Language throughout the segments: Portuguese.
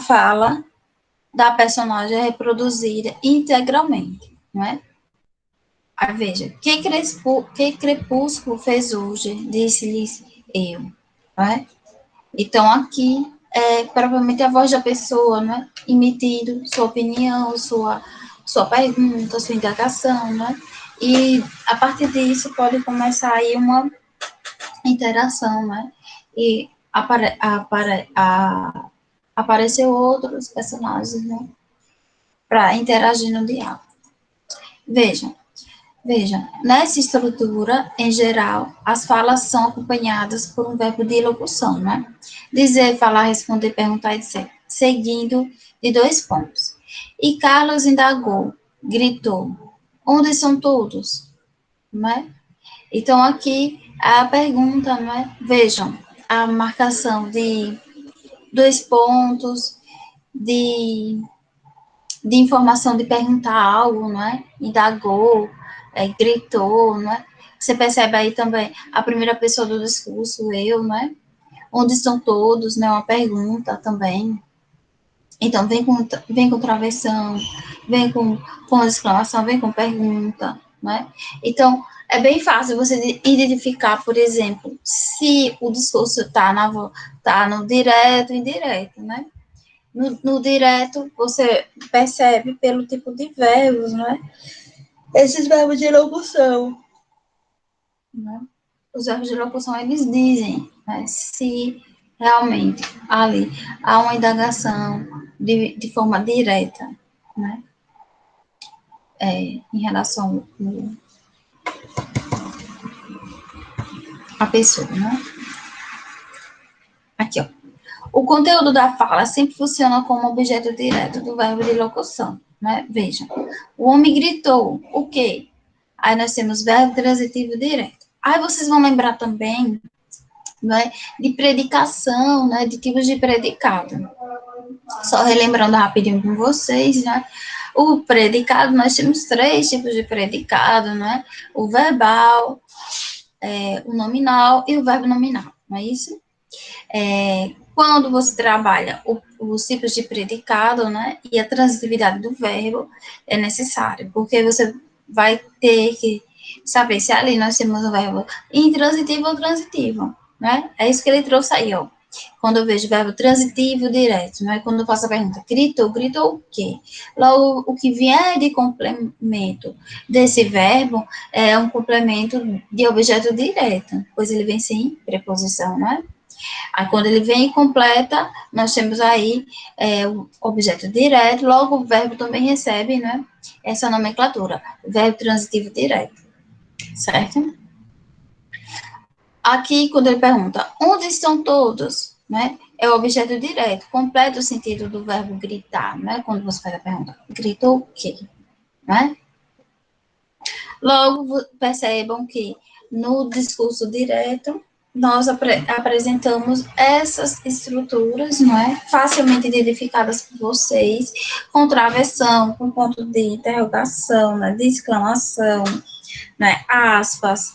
fala da personagem é reproduzida integralmente, não é? Aí veja, que crepúsculo fez hoje, disse-lhes eu, não é? Então, aqui é provavelmente a voz da pessoa, né? Emitindo sua opinião, sua pergunta, sua indagação, né? E a partir disso pode começar aí uma interação, né? E apareceu outros personagens, né? Para interagir no diálogo. Vejam, Veja, nessa estrutura, em geral, as falas são acompanhadas por um verbo de locução, né? Dizer, falar, responder, perguntar, etc. Seguindo de dois pontos. E Carlos indagou, gritou, onde são todos? Né? Então, aqui, a pergunta, né? Vejam, a marcação de dois pontos, de informação de perguntar algo, não é? Indagou, gritou, não é? Você percebe aí também a primeira pessoa do discurso, eu, não é? Onde estão todos, né? Uma pergunta também. Então, vem com travessão, vem com exclamação, vem com pergunta, né? Então, é bem fácil você identificar, por exemplo, se o discurso está no direto e indireto, né? No direto, você percebe pelo tipo de verbos, né? Esses verbos de locução, né? Os verbos de locução, eles dizem, né, se realmente ali há uma indagação de forma direta, né? Em relação à pessoa, né? Aqui, ó. O conteúdo da fala sempre funciona como objeto direto do verbo de locução, né? Vejam, o homem gritou, o quê? Aí nós temos verbo transitivo direto. Aí vocês vão lembrar também, né, de predicação, né, de tipos de predicado. Só relembrando rapidinho com vocês, né? O predicado, nós temos três tipos de predicado, né? O verbal, o nominal e o verbo nominal, não é isso? Quando você trabalha os tipos de predicado, né, e a transitividade do verbo é necessário, porque você vai ter que saber se ali nós temos o verbo intransitivo ou transitivo, né? É isso que ele trouxe aí, ó. Quando eu vejo o verbo transitivo direto, né? Quando eu faço a pergunta, gritou o quê? Logo, o que vier de complemento desse verbo é um complemento de objeto direto, pois ele vem sem preposição, né? Aí, quando ele vem e completa, nós temos aí o objeto direto, logo o verbo também recebe, né, essa nomenclatura, verbo transitivo direto, certo? Aqui, quando ele pergunta, onde estão todos, né, é o objeto direto, completa o sentido do verbo gritar, né, quando você faz a pergunta, gritou o quê, né? Logo, percebam que no discurso direto, nós apresentamos essas estruturas, não é? Facilmente identificadas por vocês, com travessão, com ponto de interrogação, né? De exclamação, né? Aspas,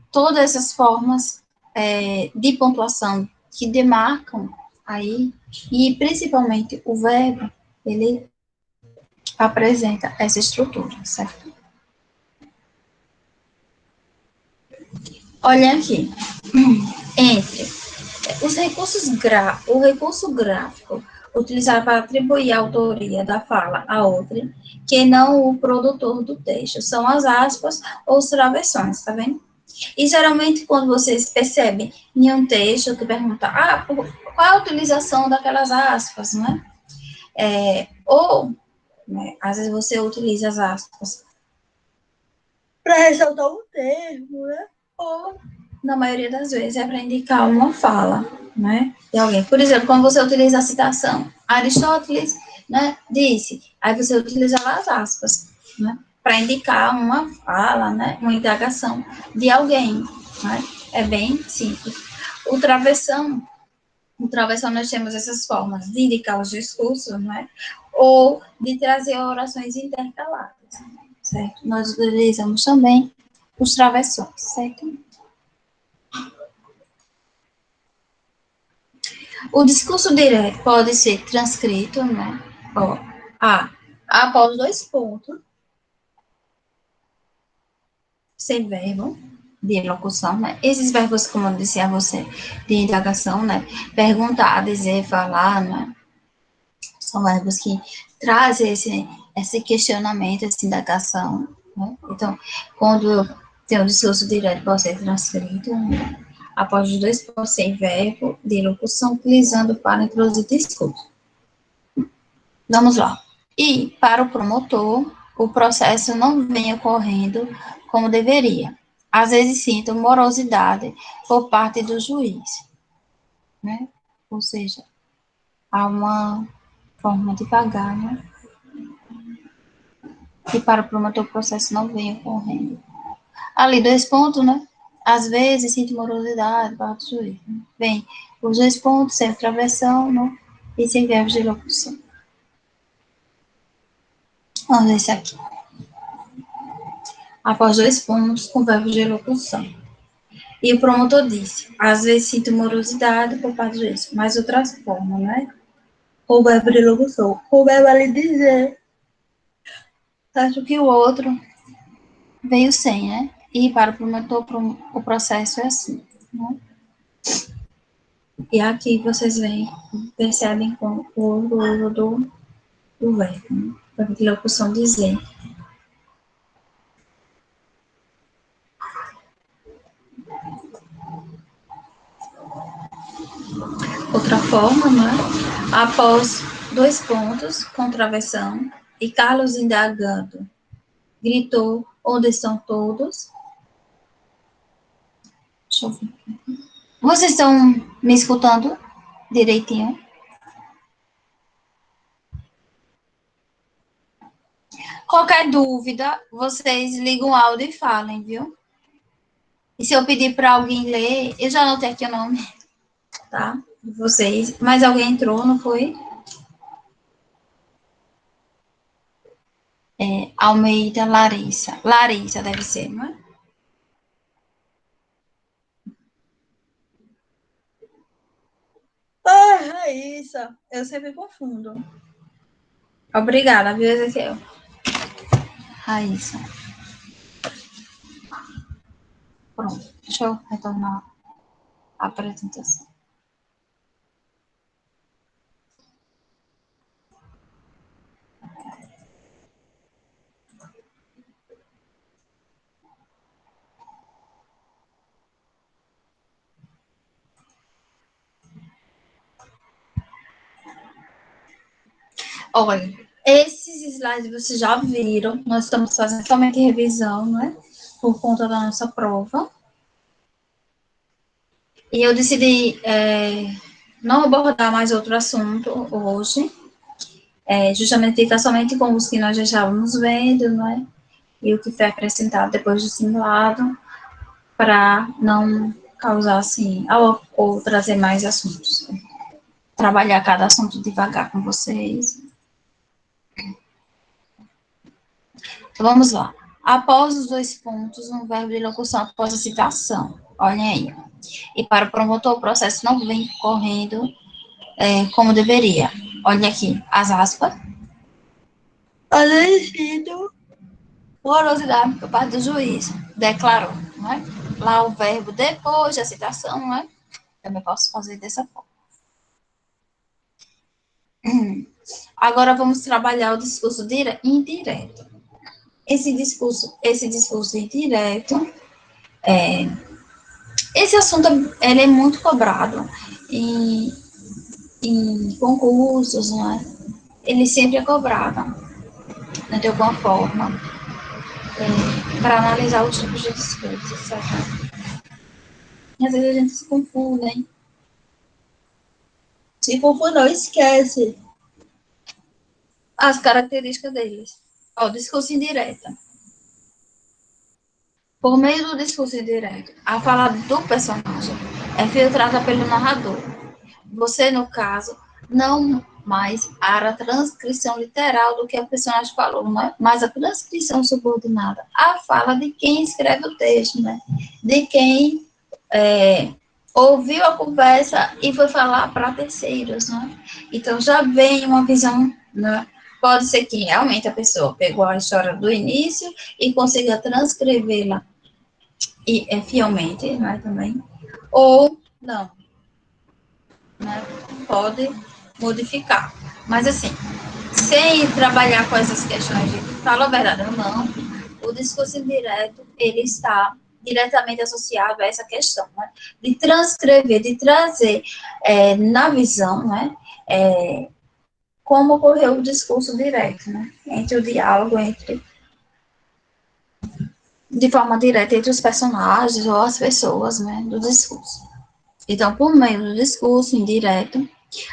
todas essas formas de pontuação que demarcam aí, e principalmente o verbo, ele apresenta essa estrutura, certo? Olha aqui, entre o recurso gráfico utilizado para atribuir a autoria da fala a outrem, que não o produtor do texto, são as aspas ou os travessões, tá vendo? E geralmente quando vocês percebem em um texto que pergunta, qual a utilização daquelas aspas, né? Ou, né, às vezes você utiliza as aspas para ressaltar um termo, né? Ou, na maioria das vezes, é para indicar uma fala, né, de alguém. Por exemplo, quando você utiliza a citação, Aristóteles, né, disse, aí você utiliza lá as aspas, né, para indicar uma fala, né, uma indagação de alguém, né, é bem simples. O travessão nós temos essas formas de indicar os discursos, né, ou de trazer orações intercaladas, certo? Nós utilizamos também os travessões, certo? O discurso direto pode ser transcrito, né? Ó, após 2 pontos, sem verbo de locução, né? Esses verbos, como eu disse a você, de indagação, né? Perguntar, dizer, falar, né? São verbos que trazem esse questionamento, essa indagação, né? Então, quando eu tenho um discurso direto, pode ser transcrito, né? Após os 2 pontos sem verbo de locução, utilizando para introduzir discurso. Vamos lá. E, para o promotor, o processo não vem ocorrendo como deveria. Às vezes sinto morosidade por parte do juiz, né? Ou seja, há uma forma de pagar, né? E para o promotor o processo não vem ocorrendo. Ali, 2 pontos, né? Às vezes sinto morosidade por parte do juiz. Né? Vem os 2 pontos, sem travessão, né? E sem verbos de locução. Vamos ver esse aqui. Após 2 pontos, com verbos de locução. E o promotor disse, às vezes sinto morosidade por parte do juiz, mas outras formas, né? O verbo de locução. O verbo ali dizer. Acho que o outro veio sem, né? E para o promotor, o processo é assim, né? E aqui vocês veem, percebem com o uso do verbo, né? Verbo de locução dizer. Outra forma, né? Após 2 pontos, contravenção, e Carlos indagando, gritou, onde estão todos? Deixa eu ver. Vocês estão me escutando direitinho? Qualquer dúvida, vocês ligam o áudio e falem, viu? E se eu pedir para alguém ler, eu já anotei aqui o nome, tá? De vocês. Mas alguém entrou, não foi? Almeida Larissa. Larissa deve ser, não é? Raíssa. Eu sempre confundo. Obrigada, viu, Ezequiel? Raíssa. Pronto. Deixa eu retornar a apresentação. Olha, esses slides vocês já viram. Nós estamos fazendo somente revisão, né? Por conta da nossa prova. E eu decidi não abordar mais outro assunto hoje, justamente ficar somente com os que nós já estávamos vendo, né? E o que foi acrescentado depois do simulado, para não causar, assim, ou trazer mais assuntos. Trabalhar cada assunto devagar com vocês. Então, vamos lá. Após os 2 pontos, um verbo de locução após a citação. Olhem aí. E para o promotor, o processo não vem correndo como deveria. Olha aqui, as aspas. Além morosidade por parte do juiz, declarou, não é? Lá o verbo depois da citação, não é? Também posso fazer dessa forma. Agora vamos trabalhar o discurso indireto. Esse discurso indireto, esse assunto ele é muito cobrado em concursos, não é? Ele sempre é cobrado, né, de alguma forma, para analisar os tipos de discurso, certo? E às vezes a gente se confunde, hein? Se confunde, não esquece as características deles. Ó, discurso indireto. Por meio do discurso indireto, a fala do personagem é filtrada pelo narrador. Você, no caso, não mais a transcrição literal do que o personagem falou, né? Mas a transcrição subordinada à fala de quem escreve o texto, né? De quem ouviu a conversa e foi falar para terceiros, né? Então já vem uma visão, né? Pode ser que realmente a pessoa pegou a história do início e consiga transcrevê-la e fielmente, né, também, ou não, né? Pode modificar. Mas assim, sem trabalhar com essas questões de fala a verdade ou não, o discurso indireto, ele está diretamente associado a essa questão, né? De transcrever, de trazer na visão, né? Como ocorreu o discurso direto, né? Entre o diálogo, de forma direta entre os personagens ou as pessoas, né? Do discurso. Então, por meio do discurso indireto,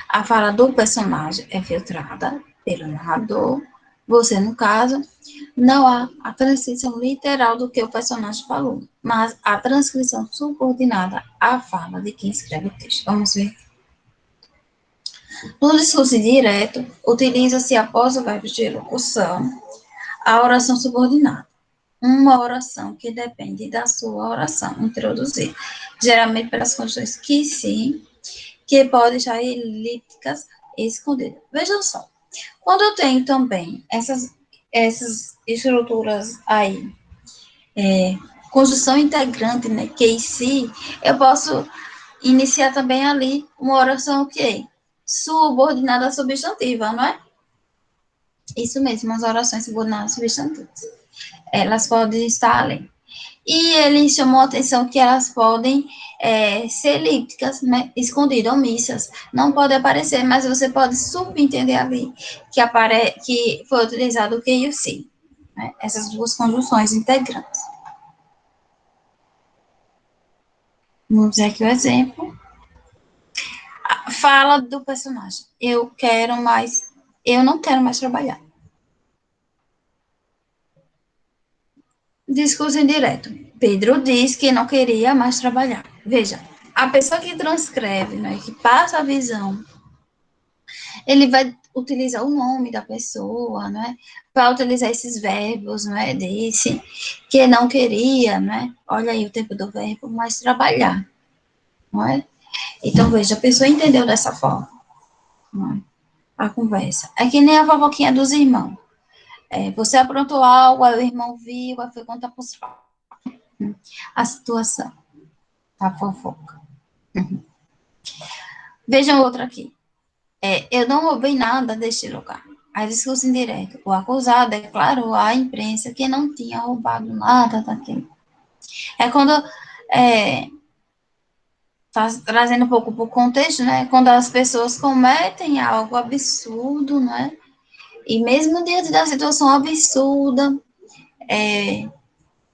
a fala do personagem é filtrada pelo narrador. Você, no caso, não há a transcrição literal do que o personagem falou, mas a transcrição subordinada à fala de quem escreve o texto. Vamos ver. No discurso direto, utiliza-se após o verbo de locução a oração subordinada. Uma oração que depende da sua oração introduzida, geralmente pelas condições que sim, que podem estar elípticas e escondidas. Vejam só, quando eu tenho também essas estruturas aí, conjunção integrante, né, que em si, eu posso iniciar também ali uma oração que subordinada substantiva, não é? Isso mesmo, as orações subordinadas substantivas. Elas podem estar ali. E ele chamou a atenção que elas podem ser elípticas, né, escondidas, omissas. Não pode aparecer, mas você pode subentender ali que foi utilizado o que e o se. Né, essas duas conjunções integrantes. Vamos ver aqui o exemplo. Fala do personagem. Eu não quero mais trabalhar. Discurso indireto. Pedro diz que não queria mais trabalhar. Veja, a pessoa que transcreve, né, que passa a visão, ele vai utilizar o nome da pessoa, né? Vai utilizar esses verbos, né? Desse que não queria, né? Olha aí o tempo do verbo, mas trabalhar, não é? Então, veja, a pessoa entendeu dessa forma, não é? A conversa. É que nem a fofoquinha dos irmãos. Você aprontou algo, aí o irmão viu, aí foi contar para os pais. A situação, a fofoca. Vejam outra aqui. Eu não roubei nada deste lugar. Aí, discurso indireto. O acusado declarou à imprensa que não tinha roubado nada daquilo. É quando está trazendo um pouco para o contexto, né? Quando as pessoas cometem algo absurdo, né? E mesmo diante da situação absurda,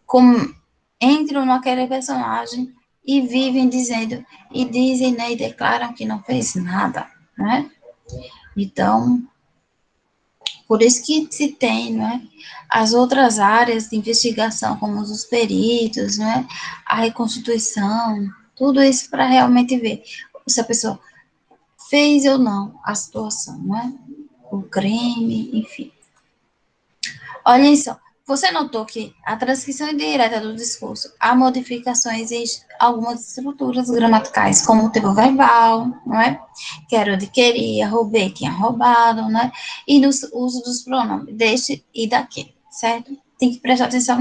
como entram naquele personagem e vivem dizendo, e dizem, né? E declaram que não fez nada, né? Então, por isso que se tem, né, as outras áreas de investigação, como os peritos, né, a reconstituição, tudo isso para realmente ver se a pessoa fez ou não a situação, né, o crime, enfim. Olhem só, você notou que a transcrição indireta do discurso há modificações em algumas estruturas gramaticais, como o tempo verbal, não é? Quero de queria, roubei, tinha roubado, né? E no uso dos pronomes, deste e daquele, certo? Tem que prestar atenção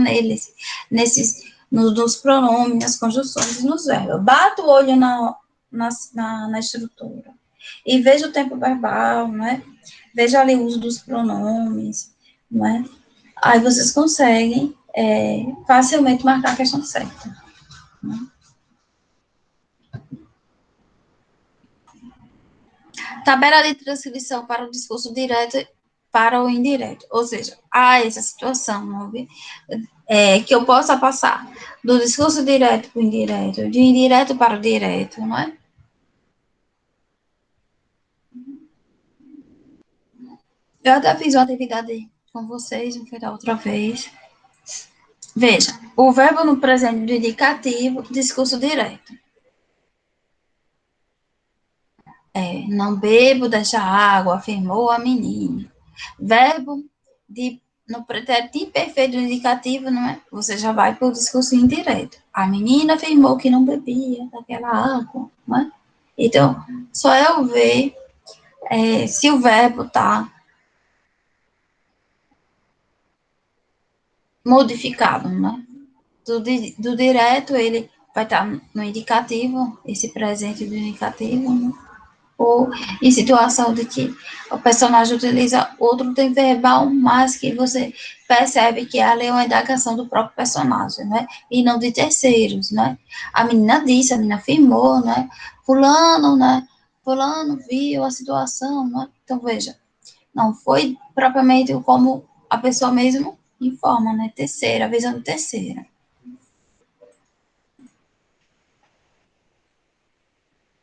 nos pronomes, nas conjunções e nos verbos. Bata o olho na estrutura e veja o tempo verbal, né? Veja ali o uso dos pronomes, não é? Aí vocês conseguem facilmente marcar a questão certa. Né? Tabela de transcrição para o discurso direto para o indireto. Ou seja, há essa situação que eu possa passar do discurso direto para o indireto, de indireto para o direto, não é? Eu até fiz uma atividade com vocês, não foi da outra vez. Veja, o verbo no presente do indicativo, discurso direto. Não bebo desta água, afirmou a menina. Verbo de no pretérito imperfeito indicativo, não é? Você já vai para o discurso indireto. A menina afirmou que não bebia daquela água, não é? Então, só eu ver se o verbo está modificado, né? Do direto, ele vai estar no indicativo, esse presente do indicativo, né? Ou em situação de que o personagem utiliza outro tempo verbal, mas que você percebe que ali é uma indagação do próprio personagem, né? E não de terceiros, né? A menina disse, a menina afirmou, né? Fulano, né? Fulano viu a situação, né? Então, veja, não foi propriamente como a pessoa mesmo informa, né? Terceira, visão terceira.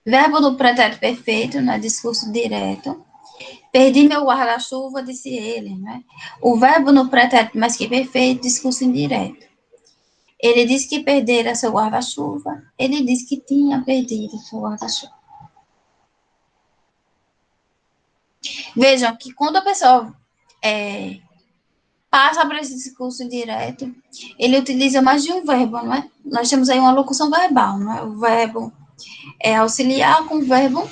Verbo do pretérito perfeito, né? Discurso direto. Perdi meu guarda-chuva, disse ele, né? O verbo no pretérito mais que perfeito, discurso indireto. Ele disse que perdera seu guarda-chuva. Ele disse que tinha perdido seu guarda-chuva. Vejam que quando a pessoa passa para esse discurso indireto, ele utiliza mais de um verbo, não é? Nós temos aí uma locução verbal, não é? O verbo é auxiliar com o verbo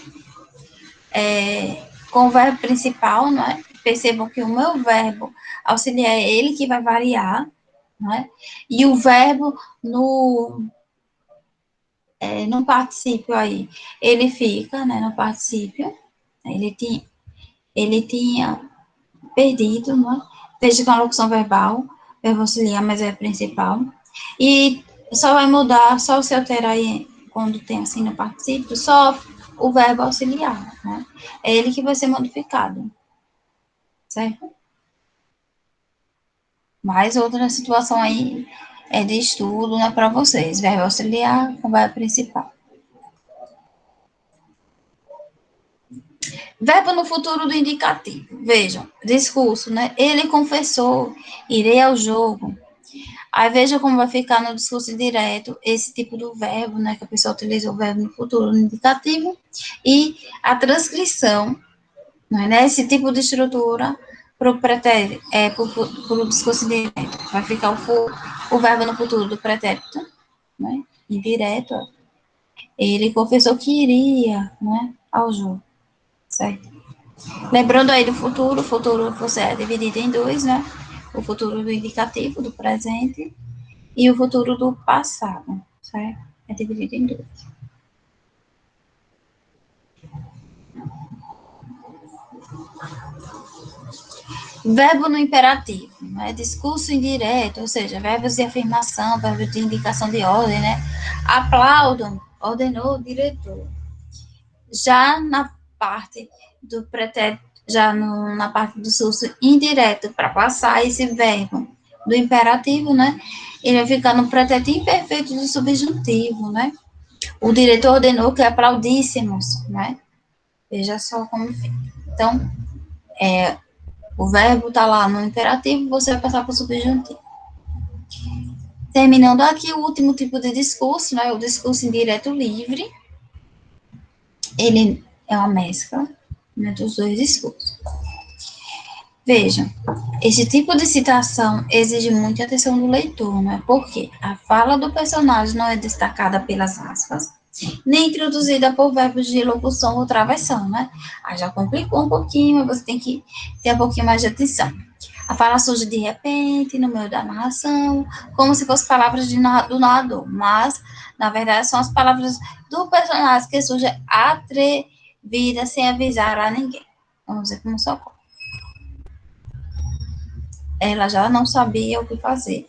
principal, não é? Percebam que o meu verbo auxiliar é ele que vai variar, não é? E o verbo no particípio aí, ele fica, né, no particípio, ele tinha perdido, não é? Veja que é uma locução verbal, verbo auxiliar, mas é principal. E só vai mudar, só se alterar aí, quando tem assim no particípio, só o verbo auxiliar, né? É ele que vai ser modificado, certo? Mais outra situação aí é de estudo, né, para vocês. Verbo auxiliar com verbo principal. Verbo no futuro do indicativo. Vejam, discurso, né? Ele confessou, irei ao jogo. Aí veja como vai ficar no discurso direto esse tipo do verbo, né? Que a pessoa utiliza o verbo no futuro no indicativo. E a transcrição, né? Esse tipo de estrutura para o pretérito, para o discurso direto. Vai ficar o verbo no futuro do pretérito, né? Indireto. Ele confessou que iria, né? Ao jogo, certo? Lembrando aí do futuro, o futuro você é dividido em dois, né? O futuro do indicativo, do presente, e o futuro do passado, certo? É dividido em dois. Verbo no imperativo, né? Discurso indireto, ou seja, verbos de afirmação, verbos de indicação de ordem, né? Aplaudam, ordenou o diretor. Já na parte do pretérito, na parte do discurso indireto, para passar esse verbo do imperativo, né? Ele vai ficar no pretérito imperfeito do subjuntivo, né? O diretor ordenou que aplaudíssemos, né? Veja só como fica. Então, o verbo está lá no imperativo, você vai passar para o subjuntivo. Terminando aqui o último tipo de discurso, né? O discurso indireto livre. Ele é uma mescla, né, dos dois discursos. Vejam, esse tipo de citação exige muita atenção do leitor, não é? Porque a fala do personagem não é destacada pelas aspas, nem introduzida por verbos de locução ou travessão, né? Aí já complicou um pouquinho, você tem que ter um pouquinho mais de atenção. A fala surge de repente, no meio da narração, como se fossem palavras do narrador, mas, na verdade, são as palavras do personagem que surgem atrevidas sem avisar a ninguém. Vamos ver como socorre. Ela já não sabia o que fazer.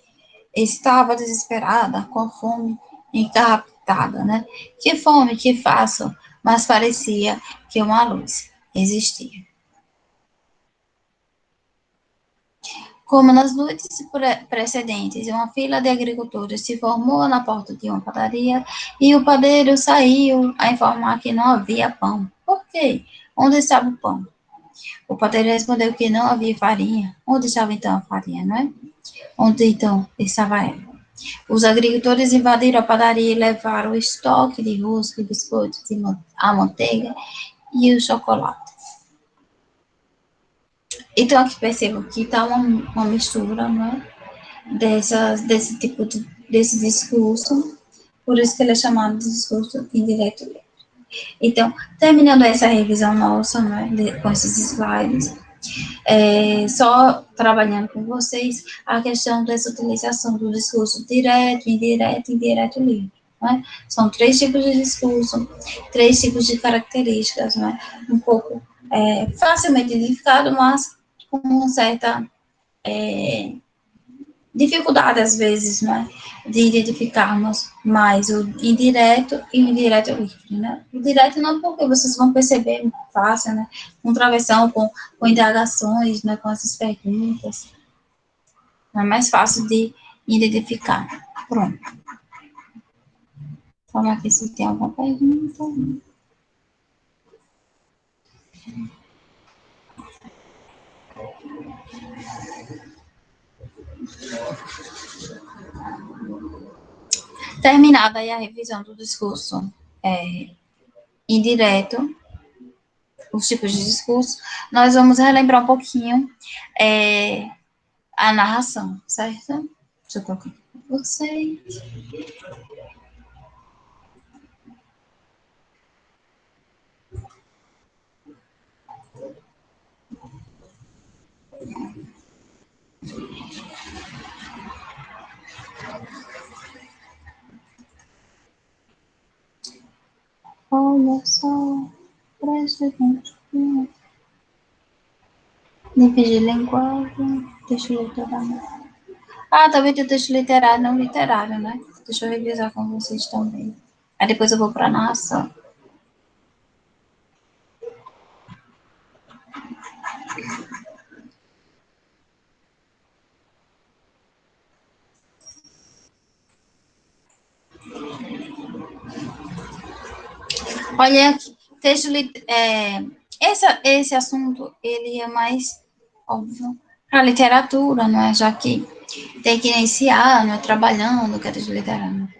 Estava desesperada, com fome, encaraptada, né? Que fome, que faço? Mas parecia que uma luz existia. Como nas noites precedentes, uma fila de agricultores se formou na porta de uma padaria e o padeiro saiu a informar que não havia pão. Por quê? Onde estava o pão? O padeiro respondeu que não havia farinha. Onde estava então a farinha, não é? Onde então estava ela? Os agricultores invadiram a padaria e levaram o estoque de rosca, biscoitos, a manteiga e o chocolate. Então, aqui percebo que está uma mistura, né, desse discurso, por isso que ele é chamado de discurso indireto. Então, terminando essa revisão nossa, né, com esses slides, só trabalhando com vocês a questão dessa utilização do discurso direto, indireto, indireto livre. Né? São três tipos de discurso, três tipos de características, né? Um pouco facilmente identificado, mas com uma certa dificuldade, às vezes, né, de identificarmos mais o indireto e o indireto livre, né? O direto não, porque vocês vão perceber fácil, né, com travessão, com indagações, né, com essas perguntas, é mais fácil de identificar. Pronto. Vamos aqui se tem alguma pergunta. Terminada aí a revisão do discurso indireto, os tipos de discurso, nós vamos relembrar um pouquinho a narração, certo? Deixa eu colocar aqui para vocês. Olha só, presta atenção. Nível de linguagem, texto literário. Ah, também tem texto literário e não literário, né? Deixa eu revisar com vocês também. Aí depois eu vou para a narração. Olha aqui, texto esse assunto, ele é mais óbvio para literatura, não é? Já que tem que iniciar, não é? Trabalhando, que é texto literário.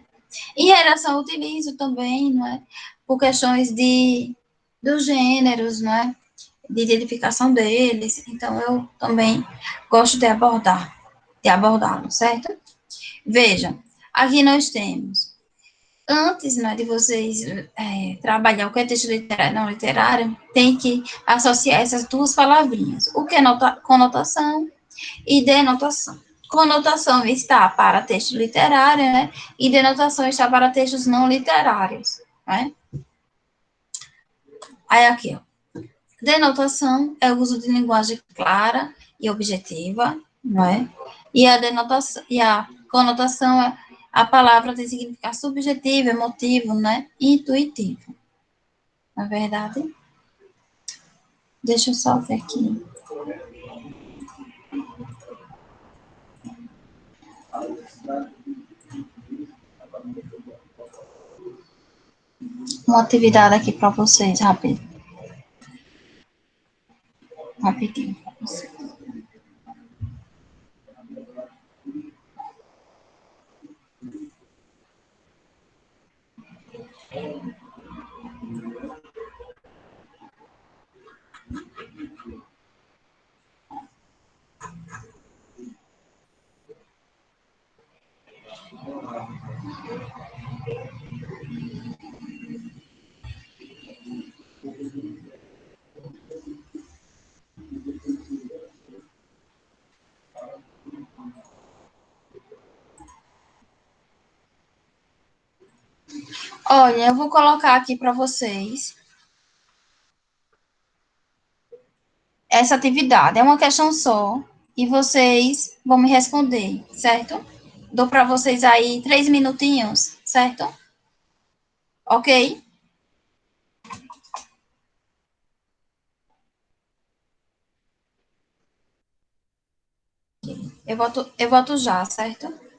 Em redação, eu utilizo também, não é? Por questões dos gêneros, não é? De identificação deles. Então, eu também gosto de abordá-lo, certo? Vejam, aqui nós temos, antes, né, de vocês trabalhar o que é texto literário e não literário, tem que associar essas duas palavrinhas. O que é conotação e denotação. Conotação está para texto literário, né? E denotação está para textos não literários, né? Aí aqui, ó. Denotação é o uso de linguagem clara e objetiva, não é? E a denotação e a conotação é a palavra tem significado subjetivo, emotivo, né? Intuitivo. Na verdade, deixa eu só ver aqui. Uma atividade aqui para vocês, rapidinho para vocês. Olha, eu vou colocar aqui para vocês essa atividade. É uma questão só e vocês vão me responder, certo? Dou para vocês aí 3 minutinhos, certo? Ok? Eu volto já, certo?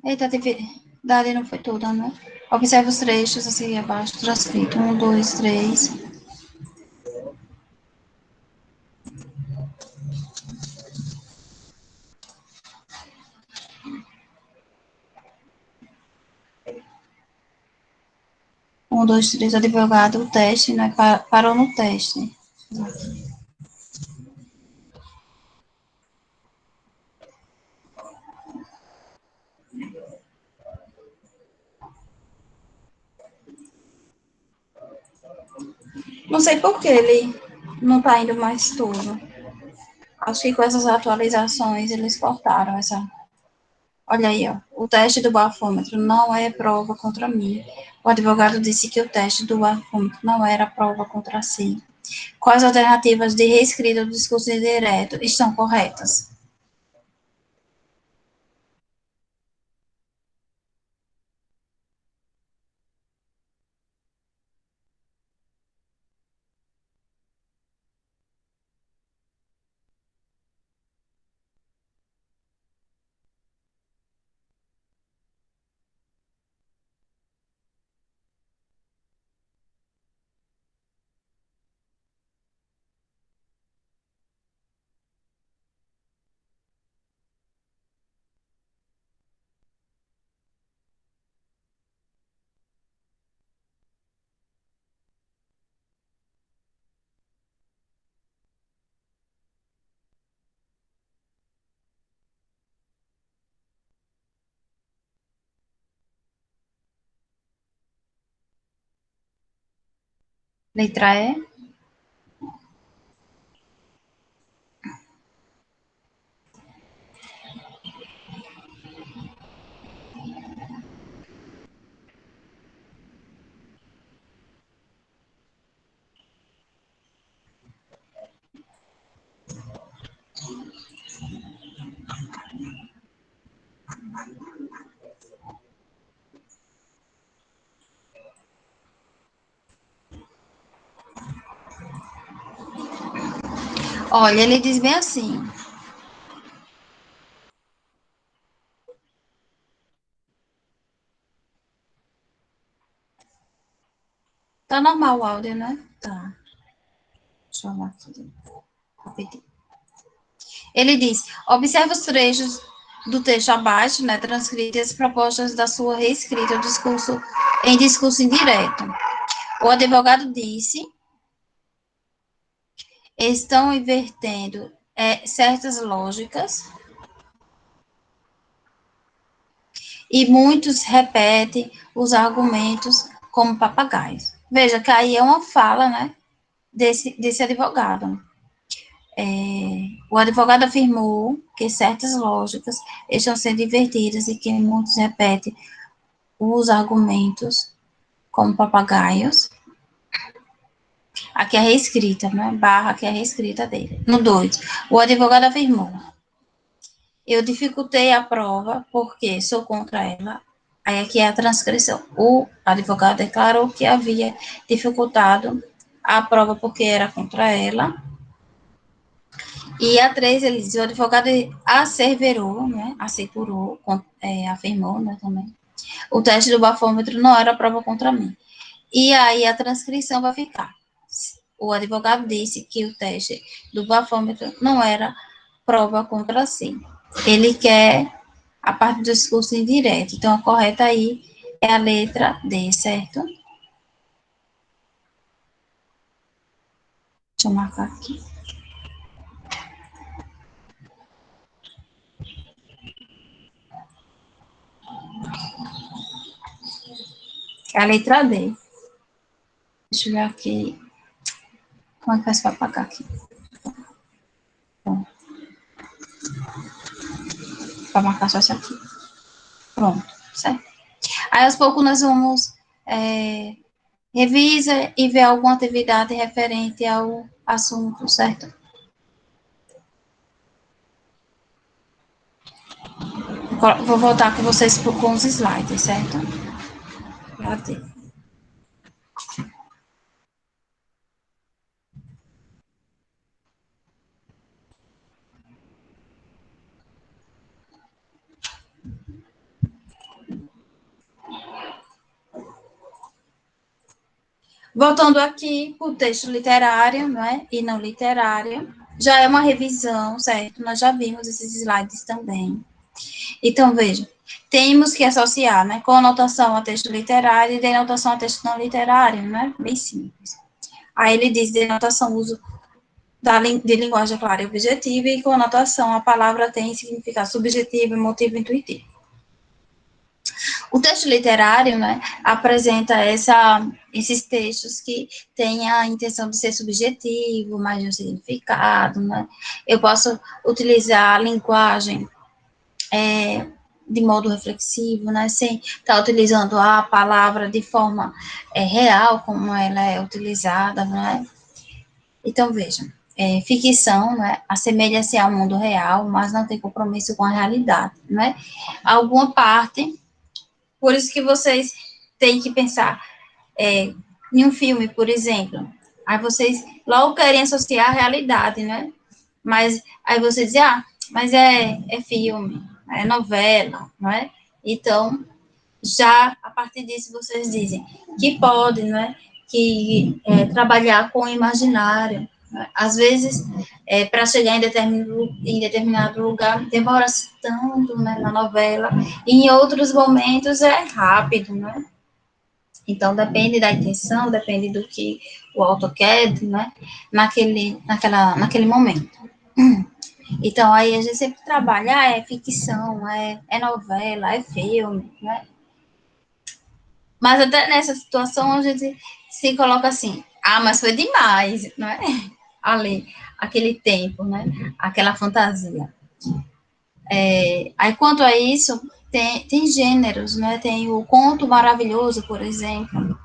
Eita, a atividade não foi toda, né? Observe os trechos a seguir abaixo, transcrito. Um, dois, três. Um, dois, três, advogado, o teste, né? Parou no teste. Não sei por que ele não tá indo mais tudo. Acho que com essas atualizações eles cortaram essa. Olha aí, ó. O teste do bafômetro não é prova contra mim. O advogado disse que o teste do bafômetro não era prova contra si. Quais alternativas de reescrita do discurso indireto estão corretas? Letra E. Olha, ele diz bem assim. Tá normal o áudio, né? Tá. Deixa eu olhar aqui. Rapidinho. Ele diz: observe os trechos do texto abaixo, né, transcrito e as propostas da sua reescrita discurso, em discurso indireto. O advogado disse: estão invertendo certas lógicas e muitos repetem os argumentos como papagaios. Veja que aí é uma fala, né, desse advogado. O advogado afirmou que certas lógicas estão sendo invertidas e que muitos repetem os argumentos como papagaios. Aqui é a reescrita, né? Barra, aqui é a reescrita dele. No 2, o advogado afirmou: eu dificultei a prova porque sou contra ela. Aí aqui é a transcrição. O advogado declarou que havia dificultado a prova porque era contra ela. E a 3, ele diz: o advogado asseverou, né? Assegurou, afirmou, né? Também. O teste do bafômetro não era prova contra mim. E aí a transcrição vai ficar: o advogado disse que o teste do bafômetro não era prova contra si. Ele quer a parte do discurso indireto. Então, a correta aí é a letra D, certo? Deixa eu marcar aqui. É a letra D. Deixa eu ver aqui. Como é que faz para apagar aqui? Para marcar só isso aqui. Pronto, certo? Aí, aos poucos, nós vamos revisa e ver alguma atividade referente ao assunto, certo? Vou voltar com vocês com os slides, certo? Cadê? Voltando aqui para o texto literário, né, e não literário, já é uma revisão, certo? Nós já vimos esses slides também. Então, veja, temos que associar, né, conotação a texto literário e denotação a texto não literário, né, bem simples. Aí ele diz denotação, uso de linguagem clara e objetiva, e conotação, a palavra tem significado subjetivo, emotivo, intuitivo. O texto literário, né, apresenta esses textos que têm a intenção de ser subjetivo, mais de um significado, né? Eu posso utilizar a linguagem de modo reflexivo, né, sem estar utilizando a palavra de forma real, como ela é utilizada, né? Então, vejam, ficção, né, assemelha-se ao mundo real, mas não tem compromisso com a realidade, né? Alguma parte. Por isso que vocês têm que pensar em um filme, por exemplo. Aí vocês logo querem associar a realidade, né? Mas aí você diz, mas é filme, é novela, não é? Então, já a partir disso vocês dizem que pode, né? Que trabalhar com o imaginário. Né? Às vezes, para chegar em determinado lugar, demora-se tanto, né, na novela, e em outros momentos é rápido, né? Então, depende da intenção, depende do que o autor quer, né, naquele momento. Então, aí a gente sempre trabalha, é ficção, é novela, é filme, né? Mas até nessa situação a gente se coloca assim, mas foi demais, não é? Ali, aquele tempo, né? Aquela fantasia. Aí, quanto a isso, tem gêneros, né? Tem o conto maravilhoso, por exemplo,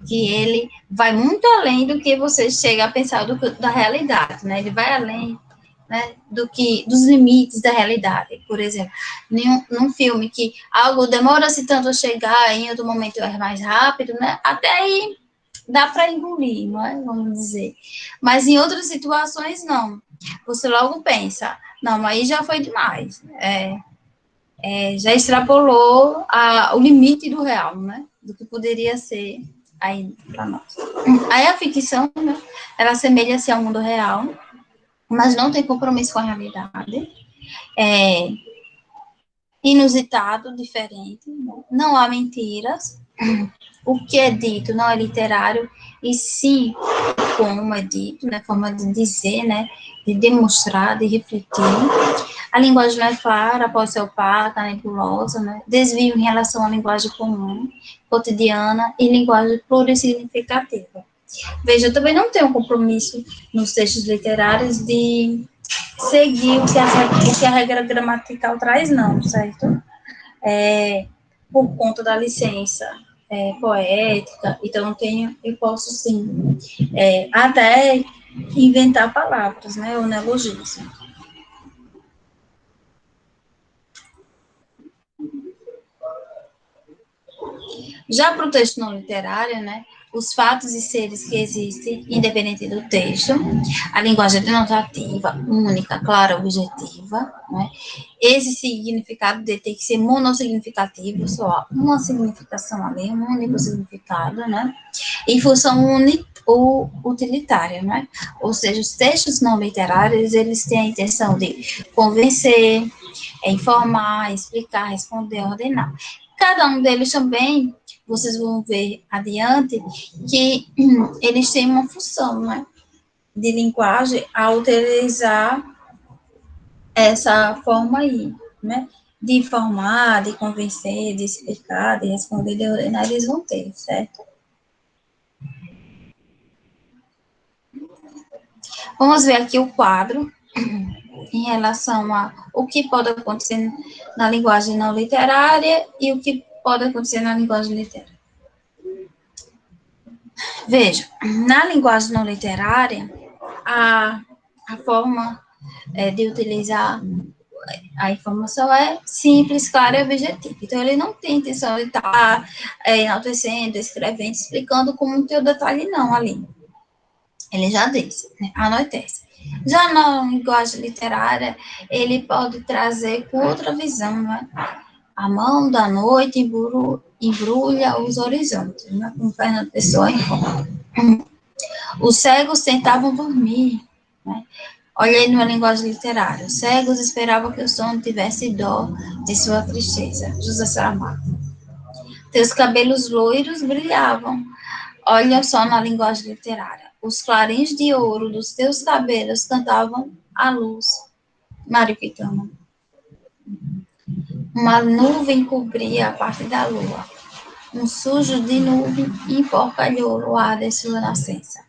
que ele vai muito além do que você chega a pensar da realidade, né? Ele vai além, né, dos limites da realidade. Por exemplo, num filme que algo demora-se tanto a chegar, em outro momento é mais rápido, né? Até aí dá para engolir, não é? Vamos dizer. Mas em outras situações, não. Você logo pensa, não, aí já foi demais. Já extrapolou o limite do real, né? Do que poderia ser aí para nós. Aí a ficção, né, ela assemelha-se ao mundo real, mas não tem compromisso com a realidade. É inusitado, diferente, não há mentiras. O que é dito não é literário, e sim como é dito, né, forma de dizer, né, de demonstrar, de refletir. A linguagem não é clara, pode ser opaca, nebulosa, né, desvio em relação à linguagem comum, cotidiana e linguagem plurissignificativa. Veja, eu também não tenho compromisso nos textos literários de seguir o que a regra gramatical traz, não, certo? Por conta da licença poética, então eu posso sim, até inventar palavras, né, o neologismo. Já para o texto não literário, né, os fatos e seres que existem, independente do texto, a linguagem denotativa, única, clara, objetiva, né, esse significado dele tem que ser monossignificativo, só uma significação ali, um único significado, né, em função utilitária, né, ou seja, os textos não literários, eles têm a intenção de convencer, informar, explicar, responder, ordenar. Cada um deles também, vocês vão ver adiante, que eles têm uma função, né, de linguagem a utilizar essa forma aí, né, de informar, de convencer, de explicar, de responder, de ordenar, eles vão ter, certo? Vamos ver aqui o quadro em relação a o que pode acontecer na linguagem não literária e o que pode acontecer na linguagem literária. Veja, na linguagem não literária, a forma de utilizar a informação é simples, clara e objetiva. Então, ele não tem intenção de estar enaltecendo, escrevendo, explicando com muito detalhe, não, ali. Ele já disse, né? Anoitece. Já na linguagem literária, ele pode trazer com outra visão, né? A mão da noite embrulha os horizontes, né? Com Fernando Pessoa em conta. Os cegos tentavam dormir, né? Olha aí numa linguagem literária. Os cegos esperavam que o sono tivesse dó de sua tristeza. José Saramago. Teus cabelos loiros brilhavam. Olha só na linguagem literária. Os clarins de ouro dos teus cabelos cantavam a luz. Mário Quintana. Uma nuvem cobria a parte da lua. Um sujo de nuvem emporcalhou o ar de sua nascença.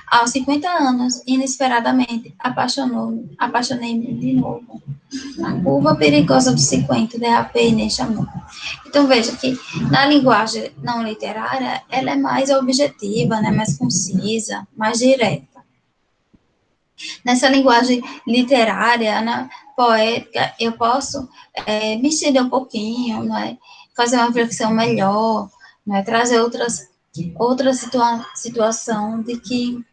Aos 50 anos, inesperadamente, apaixonei-me de novo. Na curva perigosa dos 50, derrapei neste amor. Então, veja que na linguagem não literária, ela é mais objetiva, né? Mais concisa, mais direta. Nessa linguagem literária, né, poética, eu posso me estender um pouquinho, né? Fazer uma reflexão melhor, né? Trazer outra situação de que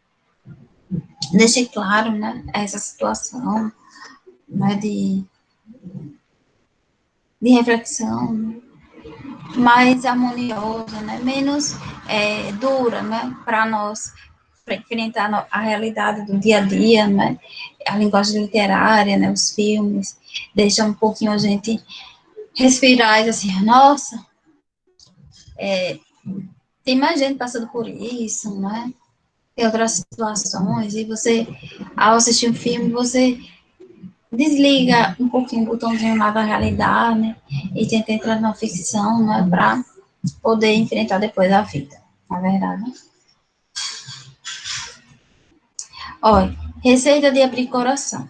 deixe claro, né, essa situação, né, de reflexão, né, mais harmoniosa, né, menos dura, né, para nós, para enfrentar a realidade do dia a dia, né, a linguagem literária, né, os filmes, deixa um pouquinho a gente respirar e assim, nossa, tem mais gente passando por isso, né, tem outras situações, e você, ao assistir um filme, você desliga um pouquinho o botãozinho lá da realidade, né? E tenta entrar na ficção, né? Para poder enfrentar depois a vida, na verdade. Olha, receita de abrir coração.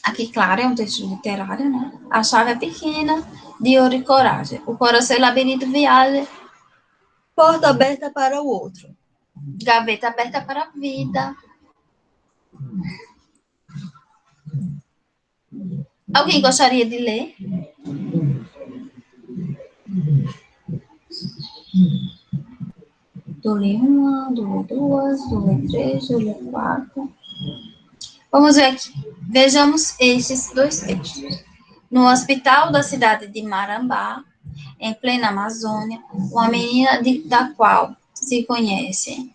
Aqui, claro, é um texto literário, né? A chave é pequena, de ouro e coragem. O coração é labirinto viaja, porta aberta para o outro. Gaveta aberta para a vida. Alguém gostaria de ler? Dou-lhe uma, dou-lhe duas, dou-lhe três, dou-lhe quatro. Vamos ver aqui. Vejamos estes dois textos. No hospital da cidade de Marambá, em plena Amazônia, uma menina da qual se conhece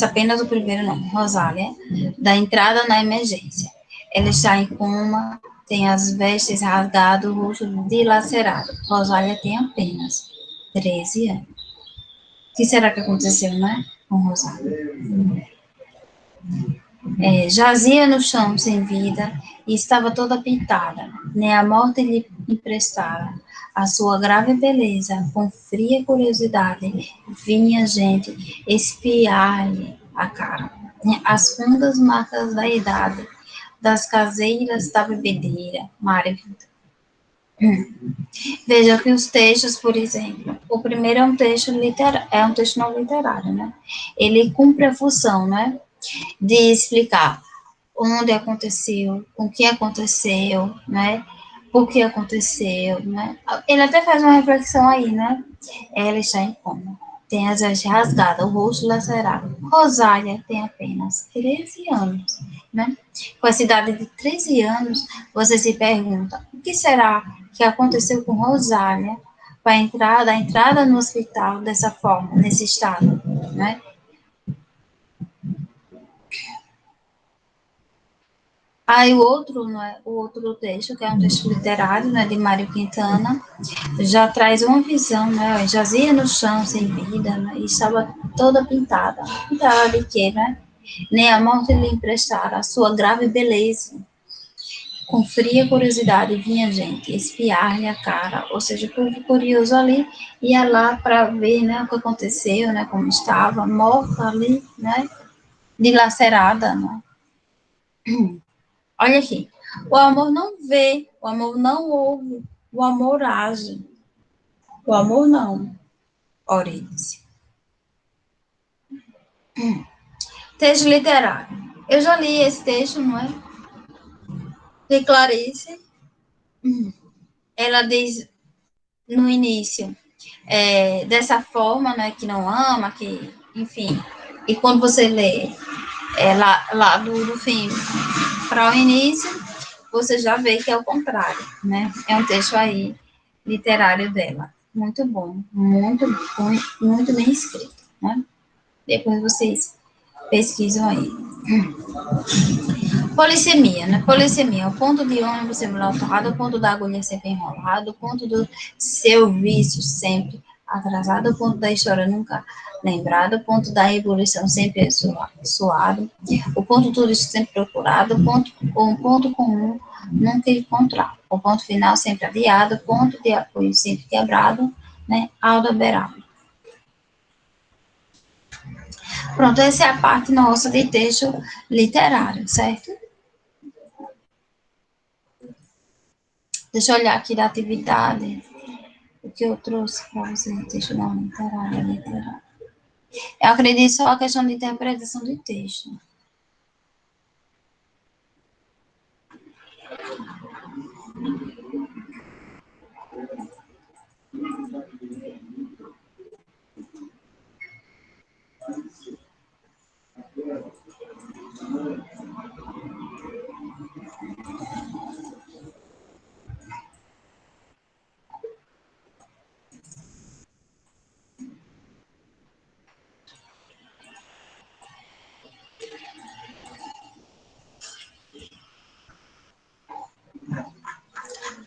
apenas o primeiro nome, Rosália, da entrada na emergência. Ela está em coma, tem as vestes rasgadas, o rosto dilacerado. Rosália tem apenas 13 anos. O que será que aconteceu, né, com Rosália? Jazia no chão sem vida e estava toda pintada, nem a morte lhe emprestara a sua grave beleza. Com fria curiosidade vinha gente espiar-lhe a cara, as fundas marcas da idade, das caseiras da bebedeira. Mário. Veja que os textos, por exemplo, o primeiro é um texto é um texto não literário, né? Ele cumpre a função, né, de explicar onde aconteceu, o que aconteceu, né? Por que aconteceu, né? Ele até faz uma reflexão aí, né? Ela está em coma, tem as vestes rasgadas, o rosto lacerado. Rosália tem apenas 13 anos, né? Com essa idade de 13 anos, você se pergunta, o que será que aconteceu com Rosália para entrar, da entrada no hospital dessa forma, nesse estado, né? Aí o outro texto, que é um texto literário, né, de Mário Quintana, já traz uma visão, né, jazia no chão sem vida, né, e estava toda pintada. Pintada de quê, né? Nem a morte lhe emprestara a sua grave beleza. Com fria curiosidade vinha gente espiar-lhe a cara, ou seja, o povo curioso ali ia lá para ver, né, o que aconteceu, né, como estava, morta ali, né, dilacerada, né. Olha aqui. O amor não vê, o amor não ouve, o amor age. O amor não. Oriente. Texto literário. Eu já li esse texto, não é? De Clarice. Ela diz no início, dessa forma, né, que não ama, que, enfim. E quando você lê, lá do fim para o início, você já vê que é o contrário, né? É um texto aí literário dela. Muito bom, muito bem escrito, né? Depois vocês pesquisam aí. Polissemia, né? Polissemia, o ponto de ônibus sempre lotado, o ponto da agulha sempre enrolado, o ponto do seu vício sempre atrasado, o ponto da história nunca lembrado, o ponto da evolução sempre suado, o ponto turístico sempre procurado, o ponto comum nunca encontrado, o ponto final sempre adiado, o ponto de apoio sempre quebrado, né? Aldo Beraba. Pronto, essa é a parte nossa de texto literário, certo? Deixa eu olhar aqui da atividade, o que eu trouxe para vocês. Deixa eu dar uma literária. Eu acredito só a questão de interpretação de texto.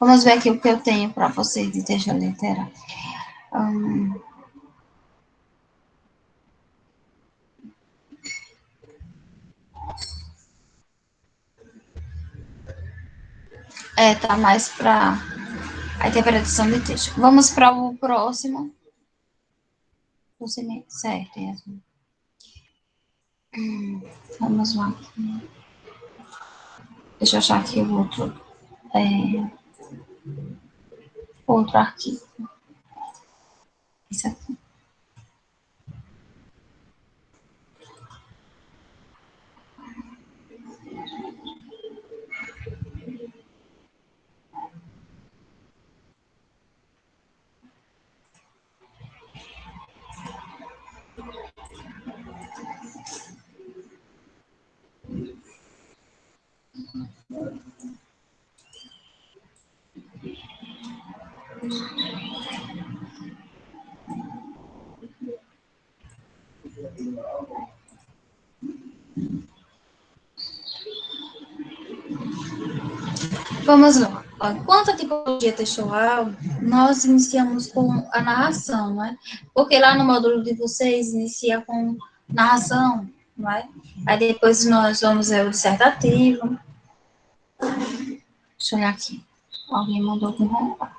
Vamos ver aqui o que eu tenho para vocês de texto literário. Tá mais para a interpretação de texto. Vamos para o próximo. Certo, Yasmin. Vamos lá. Deixa eu achar aqui o outro arquivo. Esse aqui. Vamos lá. Quanto à tipologia textual, nós iniciamos com a narração, né? Porque lá no módulo de vocês inicia com narração, não é? Aí depois nós vamos ver o dissertativo. Deixa eu olhar aqui. Alguém mandou com roupa.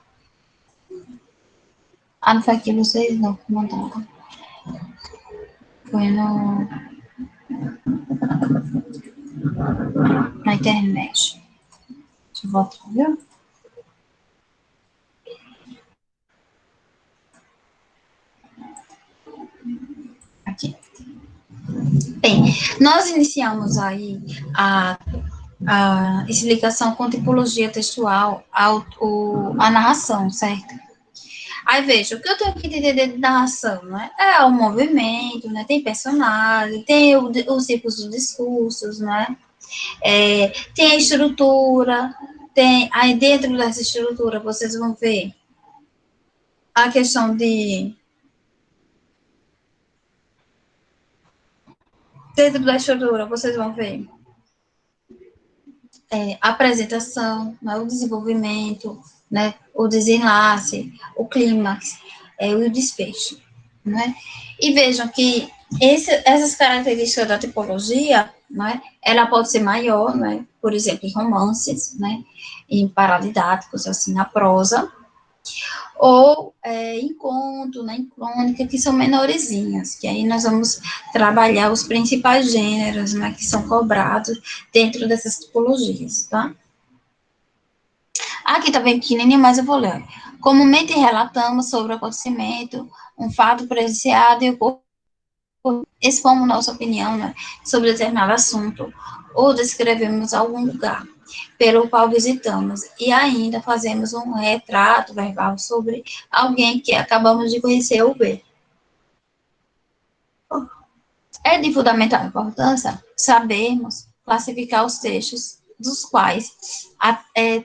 Não foi aqui vocês não que mandaram. Foi na internet. Deixa eu voltar, viu? Aqui. Bem, nós iniciamos aí a explicação com tipologia textual, a narração, certo? Aí veja, o que eu tenho que entender de narração, né? É o movimento, né? Tem personagem, tem os tipos de discursos, né? Tem a estrutura, aí dentro dessa estrutura vocês vão ver a questão dentro da estrutura vocês vão ver a apresentação, né, o desenvolvimento, né, o desenlace, o clímax, o desfecho, né? E vejam que essas características da tipologia, né, ela pode ser maior, né, por exemplo, em romances, né, em paradidáticos, assim, na prosa, ou em conto, né, em crônica, que são menorzinhas, que aí nós vamos trabalhar os principais gêneros, né, que são cobrados dentro dessas tipologias, tá? Aqui tá bem pequenininho, mas eu vou ler. Comumente relatamos sobre o acontecimento, um fato presenciado e o expomos nossa opinião, né, sobre determinado assunto, ou descrevemos algum lugar pelo qual visitamos, e ainda fazemos um retrato verbal sobre alguém que acabamos de conhecer ou ver. É de fundamental importância sabermos classificar os textos dos quais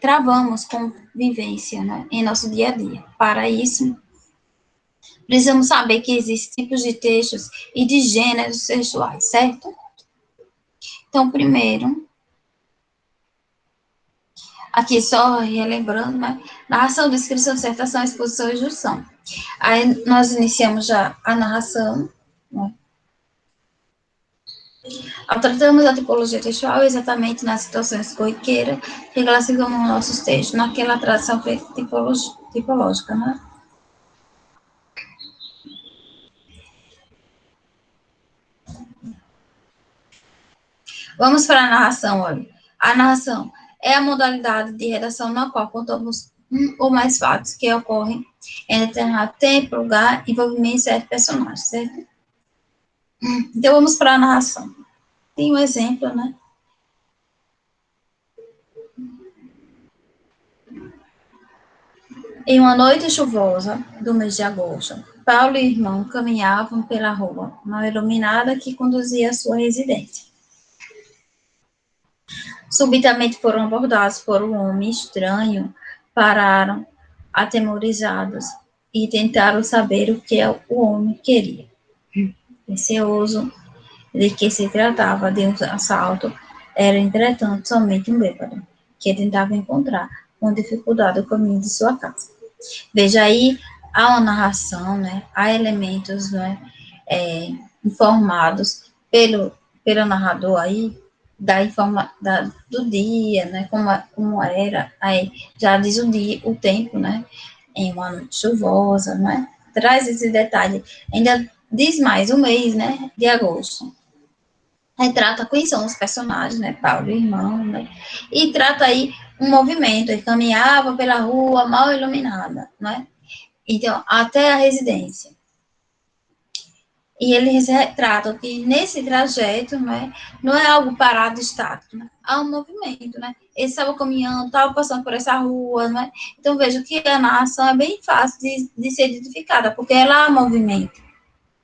travamos convivência, né, em nosso dia a dia. Para isso, precisamos saber que existem tipos de textos e de gêneros textuais, certo? Então, primeiro, aqui só relembrando, né? Narração, descrição, dissertação, exposição e junção. Aí nós iniciamos já a narração, né? Ao tratarmos a tipologia textual, exatamente nas situações corriqueiras, que classificamos nossos textos naquela tradição tipológica, né? Vamos para a narração, olha. A narração é a modalidade de redação na qual contamos um ou mais fatos que ocorrem em determinado tempo, lugar, envolvimento de certo personagem, certo? Então, vamos para a narração. Tem um exemplo, né? Em uma noite chuvosa do mês de agosto, Paulo e o irmão caminhavam pela rua mal iluminada que conduzia à sua residência. Subitamente foram abordados por um homem estranho, pararam atemorizados e tentaram saber o que o homem queria. Receoso de que se tratava de um assalto, era, entretanto, somente um bêbado, que tentava encontrar com dificuldade o caminho de sua casa. Veja aí, há uma narração, né? Há elementos, né, informados pelo narrador aí, do dia, né, como era, aí já diz o dia, o tempo, né, em uma noite chuvosa, né, traz esse detalhe, ainda diz mais o mês, né, de agosto. Retrata quem são os personagens, né, Paulo e irmão, né, e trata aí um movimento, ele caminhava pela rua mal iluminada, né, então, até a residência. E eles retratam que nesse trajeto, né, não é algo parado estático, né? Há um movimento, né? Eles estavam caminhando, estavam passando por essa rua, né? Então vejo que a narração é bem fácil de ser identificada, porque ela há movimento,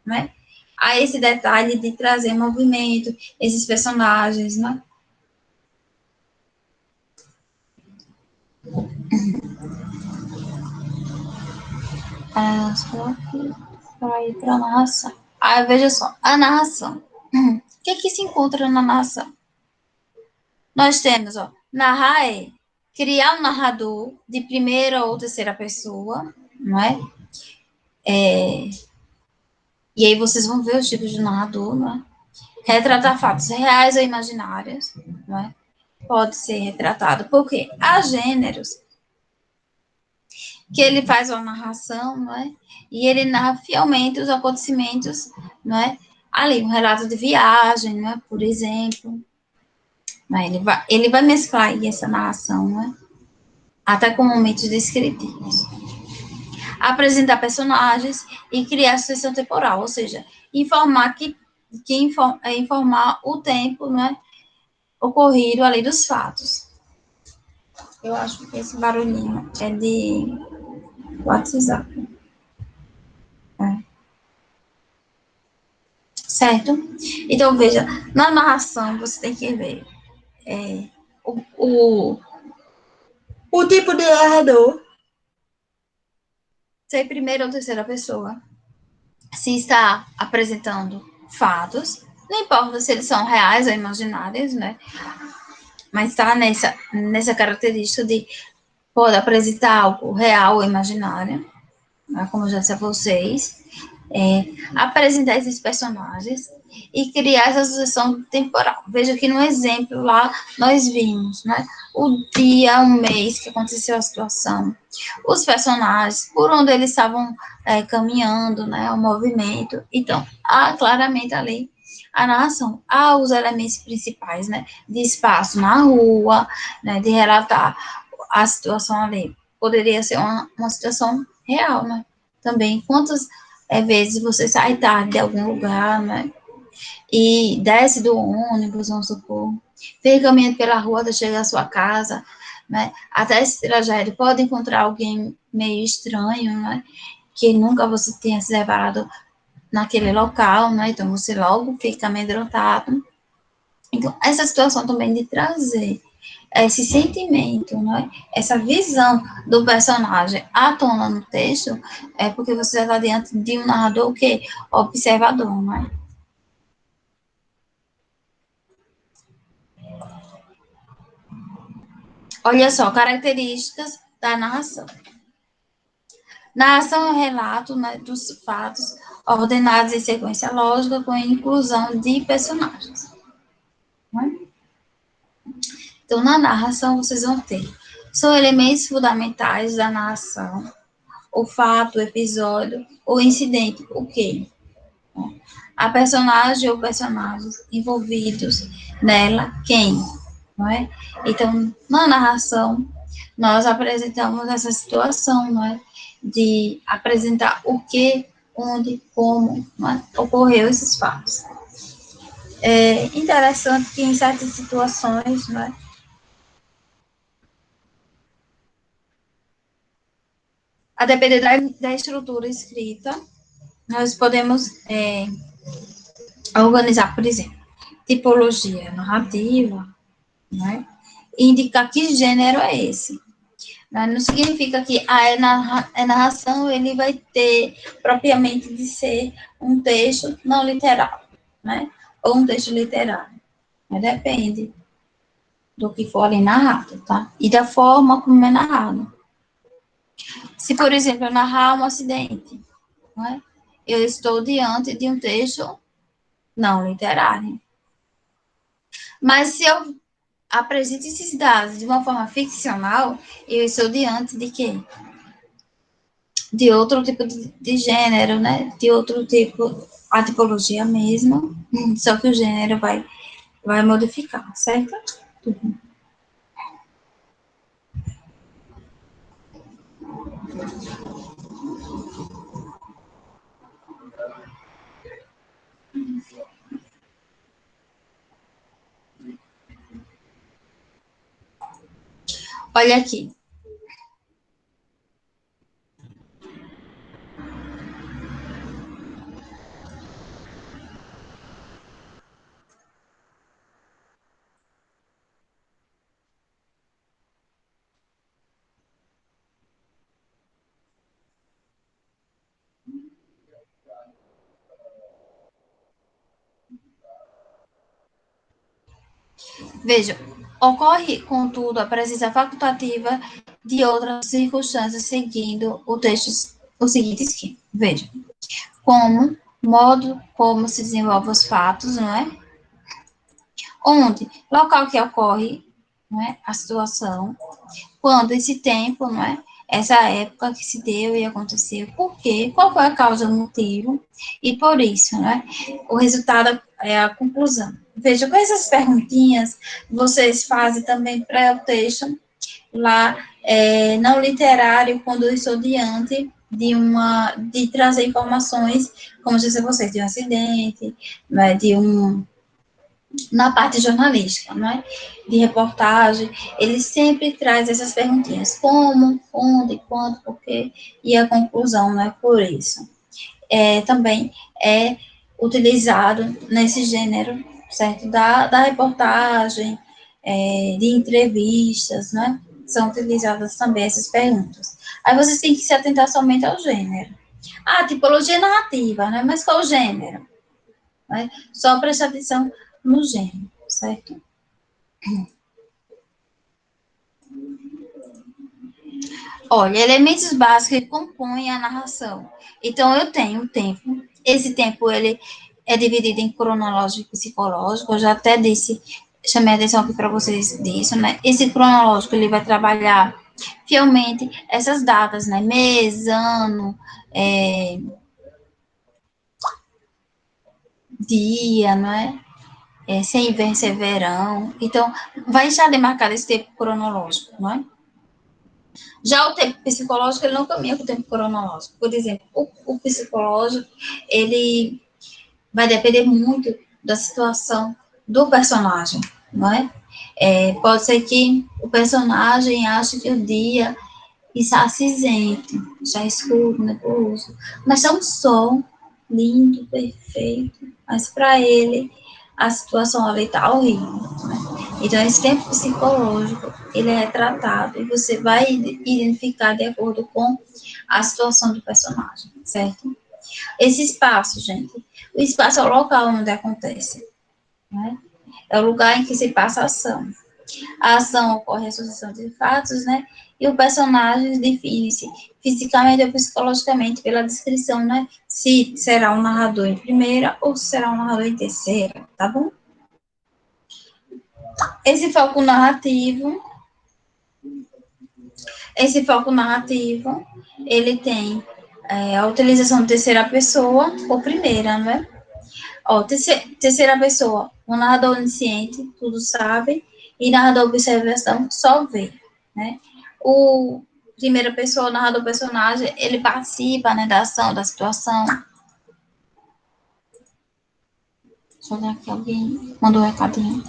né? Há esse detalhe de trazer movimento, esses personagens, né? Só aqui para ir para a narração. Aí veja só, a narração. O que se encontra na narração? Nós temos, ó, narrar é criar um narrador de primeira ou terceira pessoa, não é? E aí vocês vão ver os tipos de narrador, não é? Retratar fatos reais ou imaginários, não é? Pode ser retratado, porque há gêneros que ele faz uma narração, não é? E ele narra fielmente os acontecimentos, não é? Ali, um relato de viagem, não é? Por exemplo. Ele vai mesclar aí essa narração, não é? Até com momentos descritivos. Apresentar personagens e criar sucessão temporal, ou seja, informar o tempo, né, ocorrido ali dos fatos. Eu acho que esse barulhinho é de WhatsApp. Certo? Então, veja, na narração você tem que ver o, o, o tipo de narrador. Se é primeira ou terceira pessoa. Se está apresentando fatos, não importa se eles são reais ou imaginários, né? Mas está nessa característica de pode apresentar algo real ou imaginário, né? Como eu já disse a vocês, apresentar esses personagens e criar essa sucessão temporal. Veja que no exemplo lá nós vimos, né? O dia, um mês que aconteceu a situação, os personagens, por onde eles estavam caminhando, né? O movimento. Então, há claramente ali a narração. Há os elementos principais, né? De espaço na rua, né? De relatar a situação ali. Poderia ser uma situação real, né? Também, quantas vezes você sai tarde de algum lugar, né? E desce do ônibus, vamos supor, vem caminhando pela rua até chegar à sua casa, né? Até esse trajeto pode encontrar alguém meio estranho, né? Que nunca você tenha se deparado naquele local, né? Então, você logo fica amedrontado. Então, essa situação também de trazer esse sentimento, né? Essa visão do personagem à tona no texto, é porque você está diante de um narrador que observador, né? Olha só, características da narração. Narração é um relato, né, dos fatos ordenados em sequência lógica com a inclusão de personagens. Né? Então, na narração, vocês vão ter são elementos fundamentais da narração, o fato, o episódio, o incidente, o quê? A personagem ou personagens envolvidos nela, quem? Não é? Então, na narração, nós apresentamos essa situação, não é? De apresentar o que, onde, como ocorreu esses fatos. É interessante que em certas situações, não é? A depender da estrutura escrita, nós podemos organizar, por exemplo, tipologia narrativa, né? E indicar que gênero é esse. Né? Não significa que a narração ele vai ter propriamente de ser um texto não literal, né? Ou um texto literário. Mas depende do que for ali narrado, tá? E da forma como é narrado. Se, por exemplo, eu narrar um acidente, né? Eu estou diante de um texto não literário. Mas se eu apresento esses dados de uma forma ficcional, eu estou diante de quê? De outro tipo de gênero, né? De outro tipo, a tipologia mesmo, só que o gênero vai modificar, certo? Olha aqui. Veja, ocorre, contudo, a presença facultativa de outras circunstâncias seguindo o seguinte esquema. Veja, como, modo como se desenvolvem os fatos, não é? Onde, local que ocorre, não é? A situação, quando esse tempo, não é? Essa época que se deu e aconteceu, por quê? Qual foi a causa, o motivo? E por isso, né? O resultado é a conclusão. Veja, com essas perguntinhas, vocês fazem também para o texto lá, não literário, quando eu estou diante de trazer informações, como disse a vocês, de um acidente, né, na parte jornalística, né? De reportagem, ele sempre traz essas perguntinhas: como, onde, quando, por quê, e a conclusão, né? Por isso. Também é utilizado nesse gênero, certo? Da reportagem, de entrevistas, né? São utilizadas também essas perguntas. Aí vocês têm que se atentar somente ao gênero. Ah, tipologia narrativa, né? Mas qual o gênero? Né? Só prestar atenção no gênero, certo? Olha, elementos básicos que compõem a narração. Então, eu tenho um tempo. Esse tempo, ele é dividido em cronológico e psicológico. Eu já até disse, chamei a atenção aqui para vocês disso, né? Esse cronológico, ele vai trabalhar fielmente essas datas, né? Mês, ano, dia, né? Se é inverno, se é verão. Então, vai estar demarcado esse tempo cronológico, não é? Já o tempo psicológico, ele não caminha com o tempo cronológico. Por exemplo, o psicológico, ele vai depender muito da situação do personagem, não é? Pode ser que o personagem ache que o dia está cinzento, já escuro, nebuloso, mas é um sol, lindo, perfeito, mas para ele a situação ali está horrível, né? Então, esse tempo psicológico, ele é tratado e você vai identificar de acordo com a situação do personagem, certo? Esse espaço, gente, o espaço é o local onde acontece, né? É o lugar em que se passa a ação. A ação ocorre a sucessão de fatos, né? E o personagem define-se fisicamente ou psicologicamente pela descrição, né? Se será um narrador em primeira ou se será um narrador em terceira, tá bom? Esse foco narrativo, ele tem a utilização de terceira pessoa ou primeira, né? Ó, terceira pessoa, o narrador onisciente, tudo sabe, e narrador observação, só vê, né? O primeira pessoa, o narrador personagem, ele participa, né, da ação, da situação. Deixa eu ver aqui, alguém mandou um recadinho.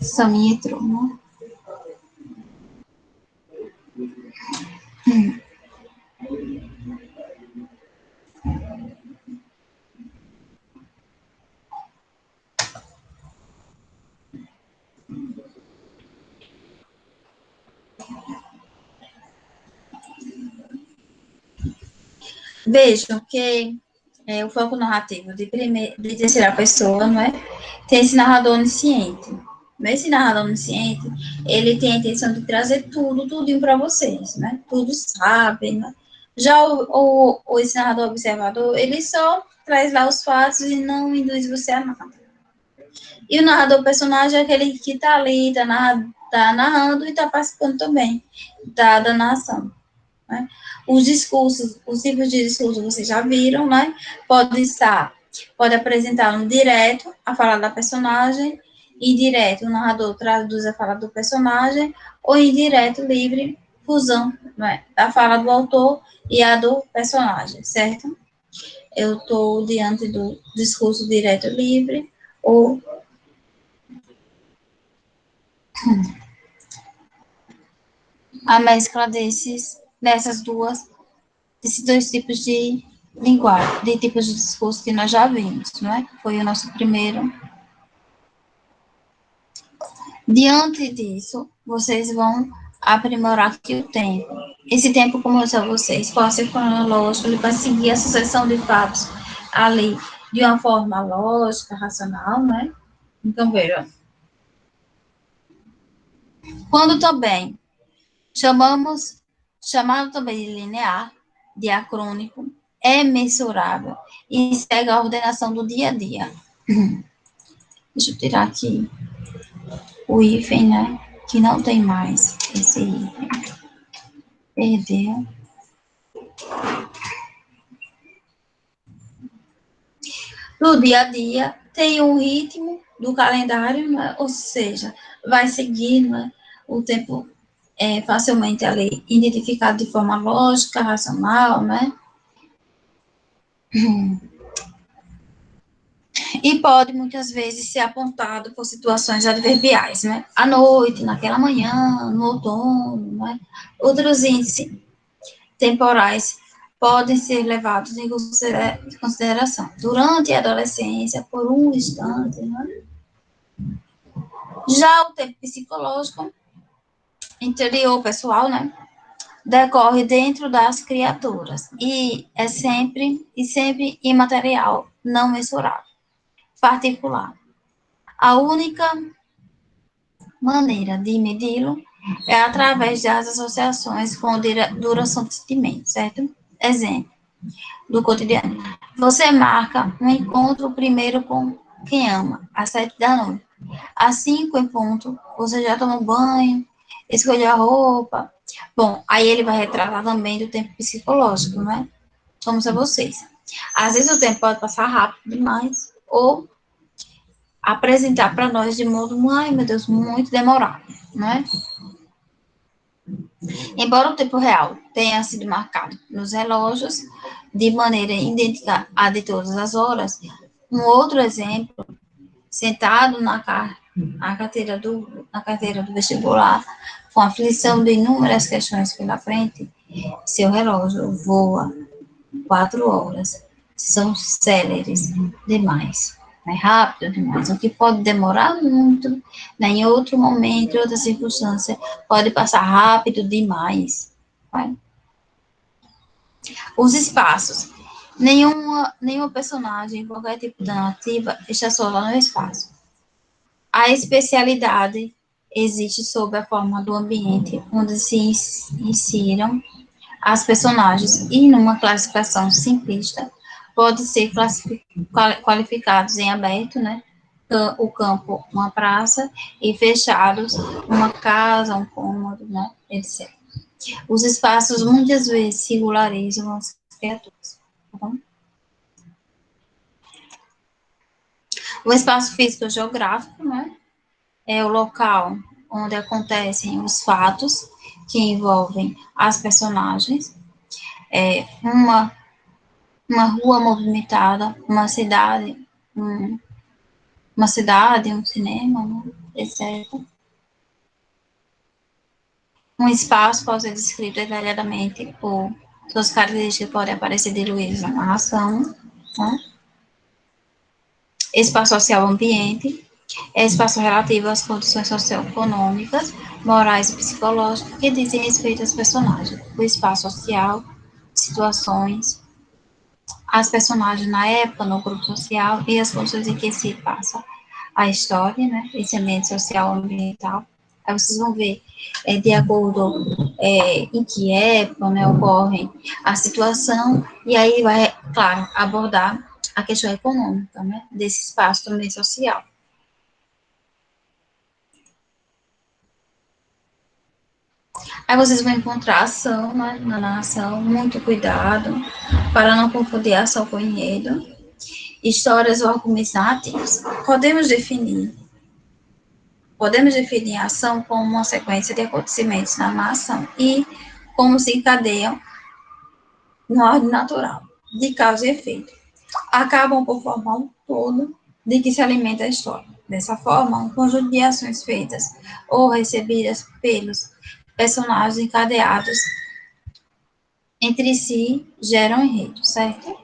Samir entrou, né? Vejam que o foco narrativo de terceira pessoa, não é? Tem esse narrador onisciente. Esse narrador onisciente, ele tem a intenção de trazer tudinho para vocês, né? Tudo sabe, né? Já esse narrador observador, ele só traz lá os fatos e não induz você a nada. E o narrador personagem é aquele que está ali, tá narrando e está participando também da narração. Né? Os discursos, os tipos de discurso vocês já viram, né? Pode apresentar um direto, a fala da personagem, indireto, o narrador traduz a fala do personagem, ou indireto, livre, fusão, né? A fala do autor e a do personagem, certo? Eu estou diante do discurso direto livre, ou a mescla desses dois tipos de linguagem, de tipos de discurso que nós já vimos, não é? Foi o nosso primeiro. Diante disso, vocês vão aprimorar aqui o tempo. Esse tempo, como eu disse a vocês, pode ser cronológico, ele vai seguir a sucessão de fatos ali de uma forma lógica, racional, né? Então, veja. Quando também chamado também de linear, diacrônico, é mensurável e segue a ordenação do dia a dia. Deixa eu tirar aqui o hífen, né? Que não tem mais esse hífen. Perdeu. No dia a dia, tem um ritmo do calendário, né? Ou seja, vai seguir, né? O tempo facilmente ali identificado de forma lógica, racional, né? E pode, muitas vezes, ser apontado por situações adverbiais, né? À noite, naquela manhã, no outono, né? Outros índices temporais podem ser levados em consideração durante a adolescência, por um instante, né? Já o tempo psicológico, interior, pessoal, né? Decorre dentro das criaturas sempre imaterial, não mensurável, particular. A única maneira de medi-lo é através das associações com duração de sentimento, certo? Exemplo do cotidiano. Você marca um encontro primeiro com quem ama, às 7 da noite. Às 5 em ponto, você já tomou banho, escolheu a roupa. Bom, aí ele vai retratar também do tempo psicológico, né? Como se vocês. Às vezes o tempo pode passar rápido demais, ou apresentar para nós de modo, ai meu Deus, muito demorado, né? Embora o tempo real tenha sido marcado nos relógios de maneira idêntica à de todas as horas, um outro exemplo, sentado na carteira do vestibular, com aflição de inúmeras questões pela frente, seu relógio voa 4 horas. São céleres demais, é rápido demais, o que pode demorar muito, né, em outro momento, em outra circunstância, pode passar rápido demais. Vai. Os espaços. Nenhuma personagem, qualquer tipo de narrativa, está só lá no espaço. A especialidade existe sob a forma do ambiente onde se insiram as personagens e numa classificação simplista pode ser qualificados em aberto, né? O campo, uma praça, e fechados, uma casa, um cômodo, né? Etc. Os espaços muitas vezes singularizam as criaturas. Tá bom? O espaço físico geográfico, né? É o local onde acontecem os fatos que envolvem as personagens. Uma rua movimentada, uma cidade, um cinema, né, etc. Um espaço pode ser descrito detalhadamente por suas características que podem aparecer diluídas na narração. Né? Espaço social ambiente é espaço relativo às condições socioeconômicas, morais e psicológicas que dizem respeito às personagens. O espaço social, situações, as personagens na época, no grupo social e as condições em que se passa a história, né? Esse ambiente social ambiental. Aí vocês vão ver, de acordo em que época, né, ocorre a situação, e aí vai, claro, abordar a questão econômica, né, desse espaço também social. Aí vocês vão encontrar ação, né, na narração, muito cuidado para não confundir ação com enredo. Histórias ou argumentos narrativos. Podemos definir a ação como uma sequência de acontecimentos na narração e como se encadeiam na ordem natural, de causa e efeito. Acabam por formar um todo de que se alimenta a história. Dessa forma, um conjunto de ações feitas ou recebidas pelos personagens encadeados entre si geram enredo, certo?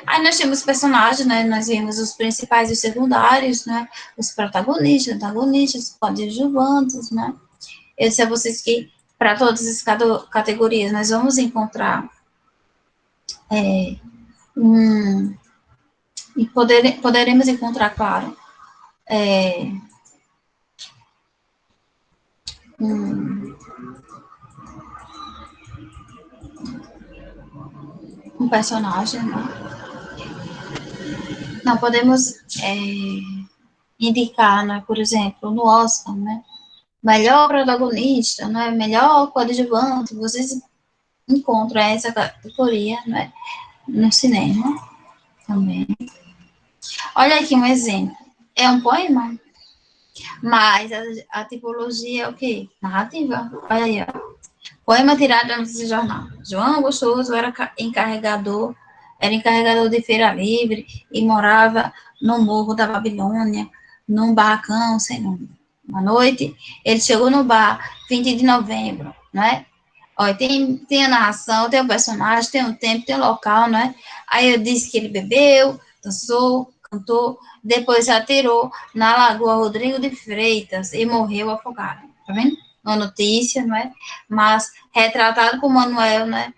Aí nós temos personagens, né? Nós vimos os principais e os secundários, né? Os protagonistas, antagonistas, coadjuvantes, né? Eu disse a vocês que para todas as categorias nós vamos encontrar um, e poderemos encontrar, claro, um, um personagem, né? Não podemos indicar, né? Por exemplo, no Oscar, né? Melhor protagonista, né? Melhor coadjuvante, vocês encontram essa categoria, né? No cinema também. Olha aqui um exemplo. É um poema, mas a tipologia é o quê? Narrativa. Olha aí, ó. Poema tirado desse jornal. João Gostoso era encarregador de feira livre e morava no morro da Babilônia, num barracão sem nome. Uma noite, ele chegou no bar, 20 de novembro, né? Olha, tem a narração, tem o personagem, tem o tempo, tem o local, né? Aí eu disse que ele bebeu, dançou, cantou, depois se atirou na Lagoa Rodrigo de Freitas e morreu afogado. Tá vendo? Uma notícia, não é? Mas retratado por Manuel, né?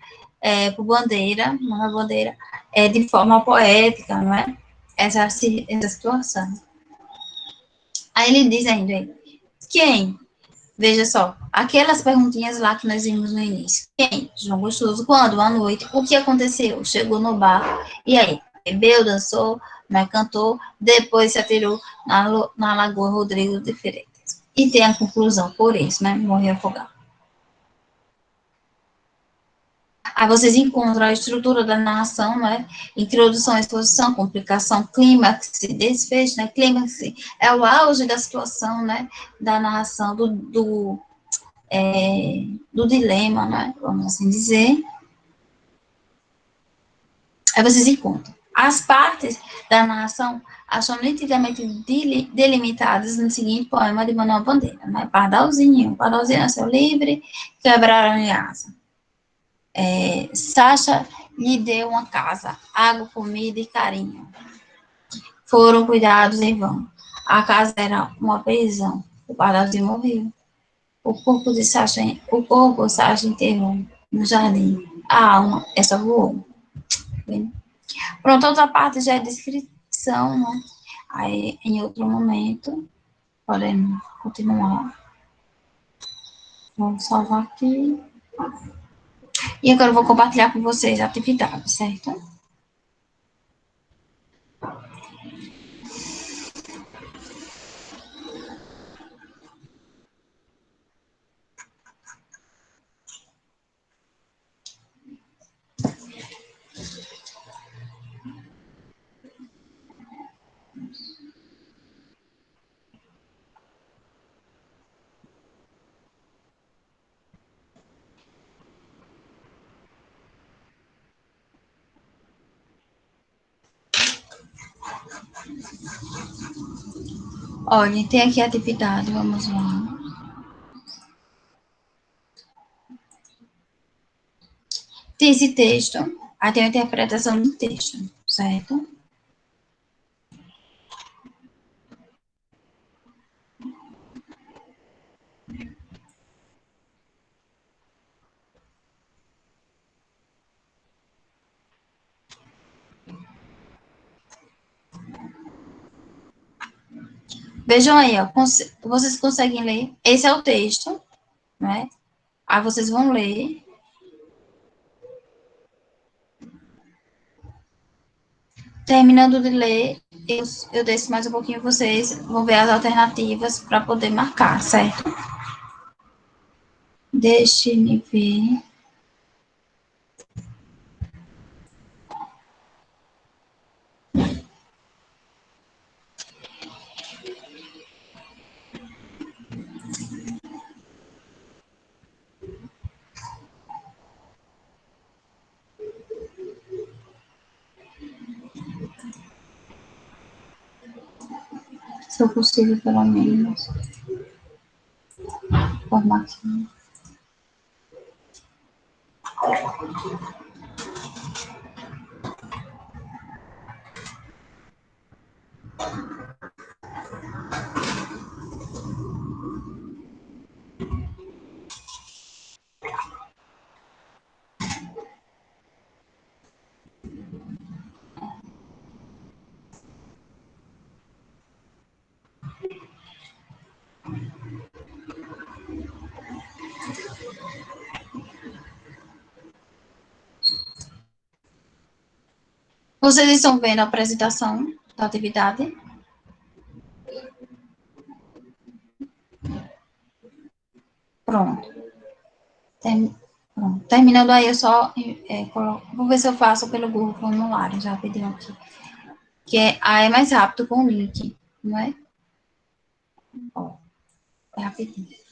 Por Manuel Bandeira, de forma poética, não é? Essa situação. Aí ele diz ainda, quem? Veja só, aquelas perguntinhas lá que nós vimos no início. Quem? João Gostoso. Quando? À noite. O que aconteceu? Chegou no bar. E aí? Bebeu, dançou, né, cantou, depois se atirou na Lagoa Rodrigo de Freitas. E tem a conclusão, por isso, né? Morreu afogado. Aí vocês encontram a estrutura da narração, né? Introdução, exposição, complicação, clímax, desfecho, né? Clímax é o auge da situação, né? Da narração, do dilema, né? Vamos assim dizer. Aí vocês encontram As partes da narração são nitidamente delimitadas no seguinte poema de Manuel Bandeira, né? Pardalzinho nasceu livre, quebraram-lhe asa. Sacha lhe deu uma casa, água, comida e carinho. Foram cuidados em vão. A casa era uma prisão. O Pardalzinho morreu. O corpo Sacha enterrou no jardim. A alma, essa voou. Bem, pronto, outra parte já é descrição, né? Aí, em outro momento, podemos continuar. Vamos salvar aqui. E agora eu vou compartilhar com vocês a atividade, certo? Olha, tem aqui a atividade, vamos lá. Tem esse texto, aí tem a interpretação do texto, certo? Vejam aí, ó, vocês conseguem ler? Esse é o texto, né? Aí vocês vão ler. Terminando de ler, eu desço mais um pouquinho, vocês vão ver as alternativas para poder marcar, certo? Deixe-me ver. Se eu consigo, pelo menos, formar aqui. Vocês estão vendo a apresentação da atividade? Pronto. Pronto. Terminando aí, eu só vou ver se eu faço pelo Google Formulário, já pediu aqui. Aí é mais rápido com o link, não é? Ó, é rapidinho.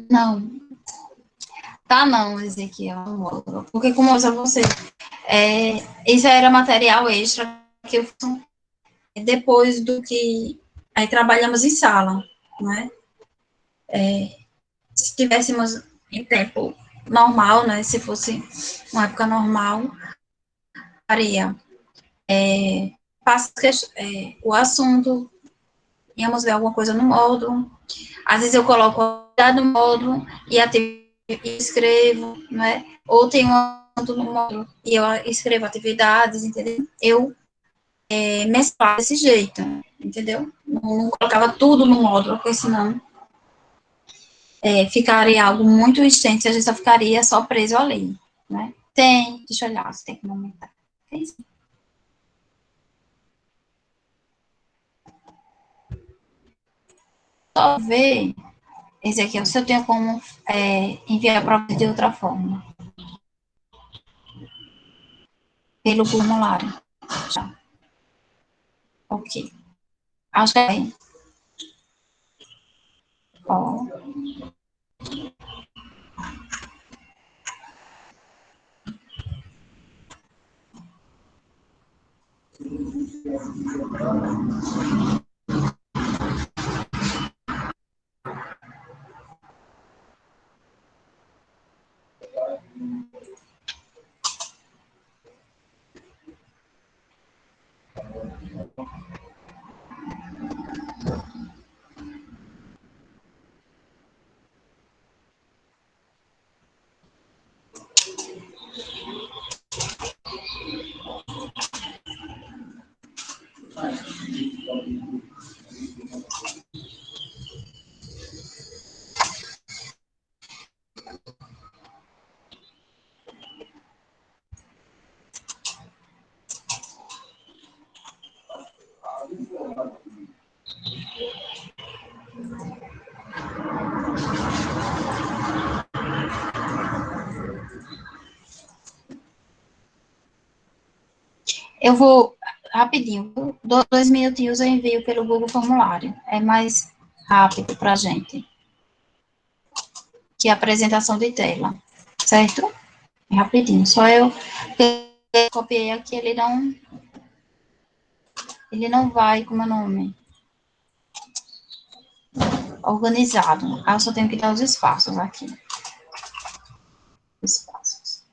Não, tá não, Ezequiel, porque como eu disse a você, isso era material extra que eu fiz depois do que aí trabalhamos em sala, né? Se tivéssemos em tempo normal, né? Se fosse uma época normal, faria o assunto, íamos ver alguma coisa no módulo. Às vezes eu coloco no módulo e escrevo, né? Ou tem um assunto no módulo e eu escrevo atividades, entendeu? Eu mesclava desse jeito, entendeu? Não colocava tudo no módulo, porque senão ficaria algo muito extenso e a gente só ficaria só preso ali, né? Deixa eu olhar, você tem que aumentar. Tem sim. Só ver, esse aqui, se eu tenho como enviar para você de outra forma, pelo formulário. Já. Ok. Acho que é. Ó, eu vou, rapidinho, 2 minutinhos eu envio pelo Google Formulário. É mais rápido para a gente que a apresentação de tela, certo? É rapidinho, só eu copiei aqui, ele não vai, como é o nome? Organizado. Aí eu só tenho que dar os espaços aqui. Espaços.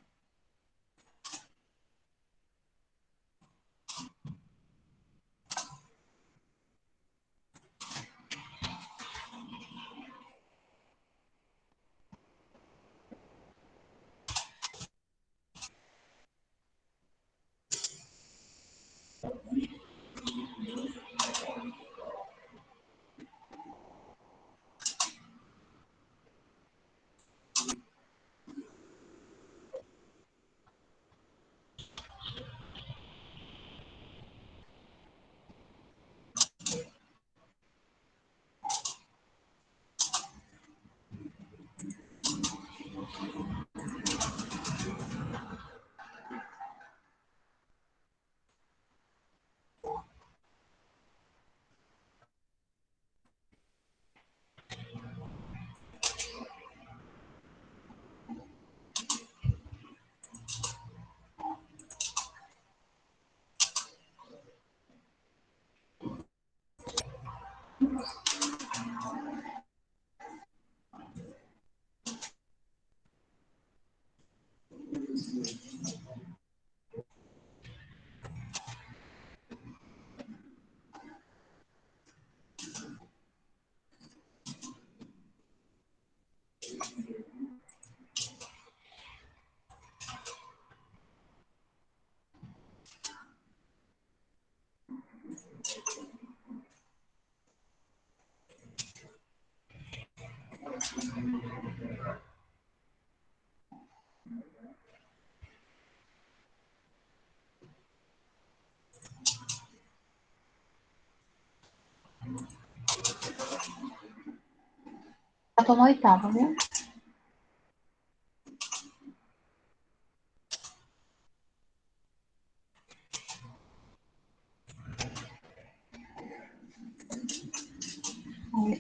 Já tô na oitava, viu?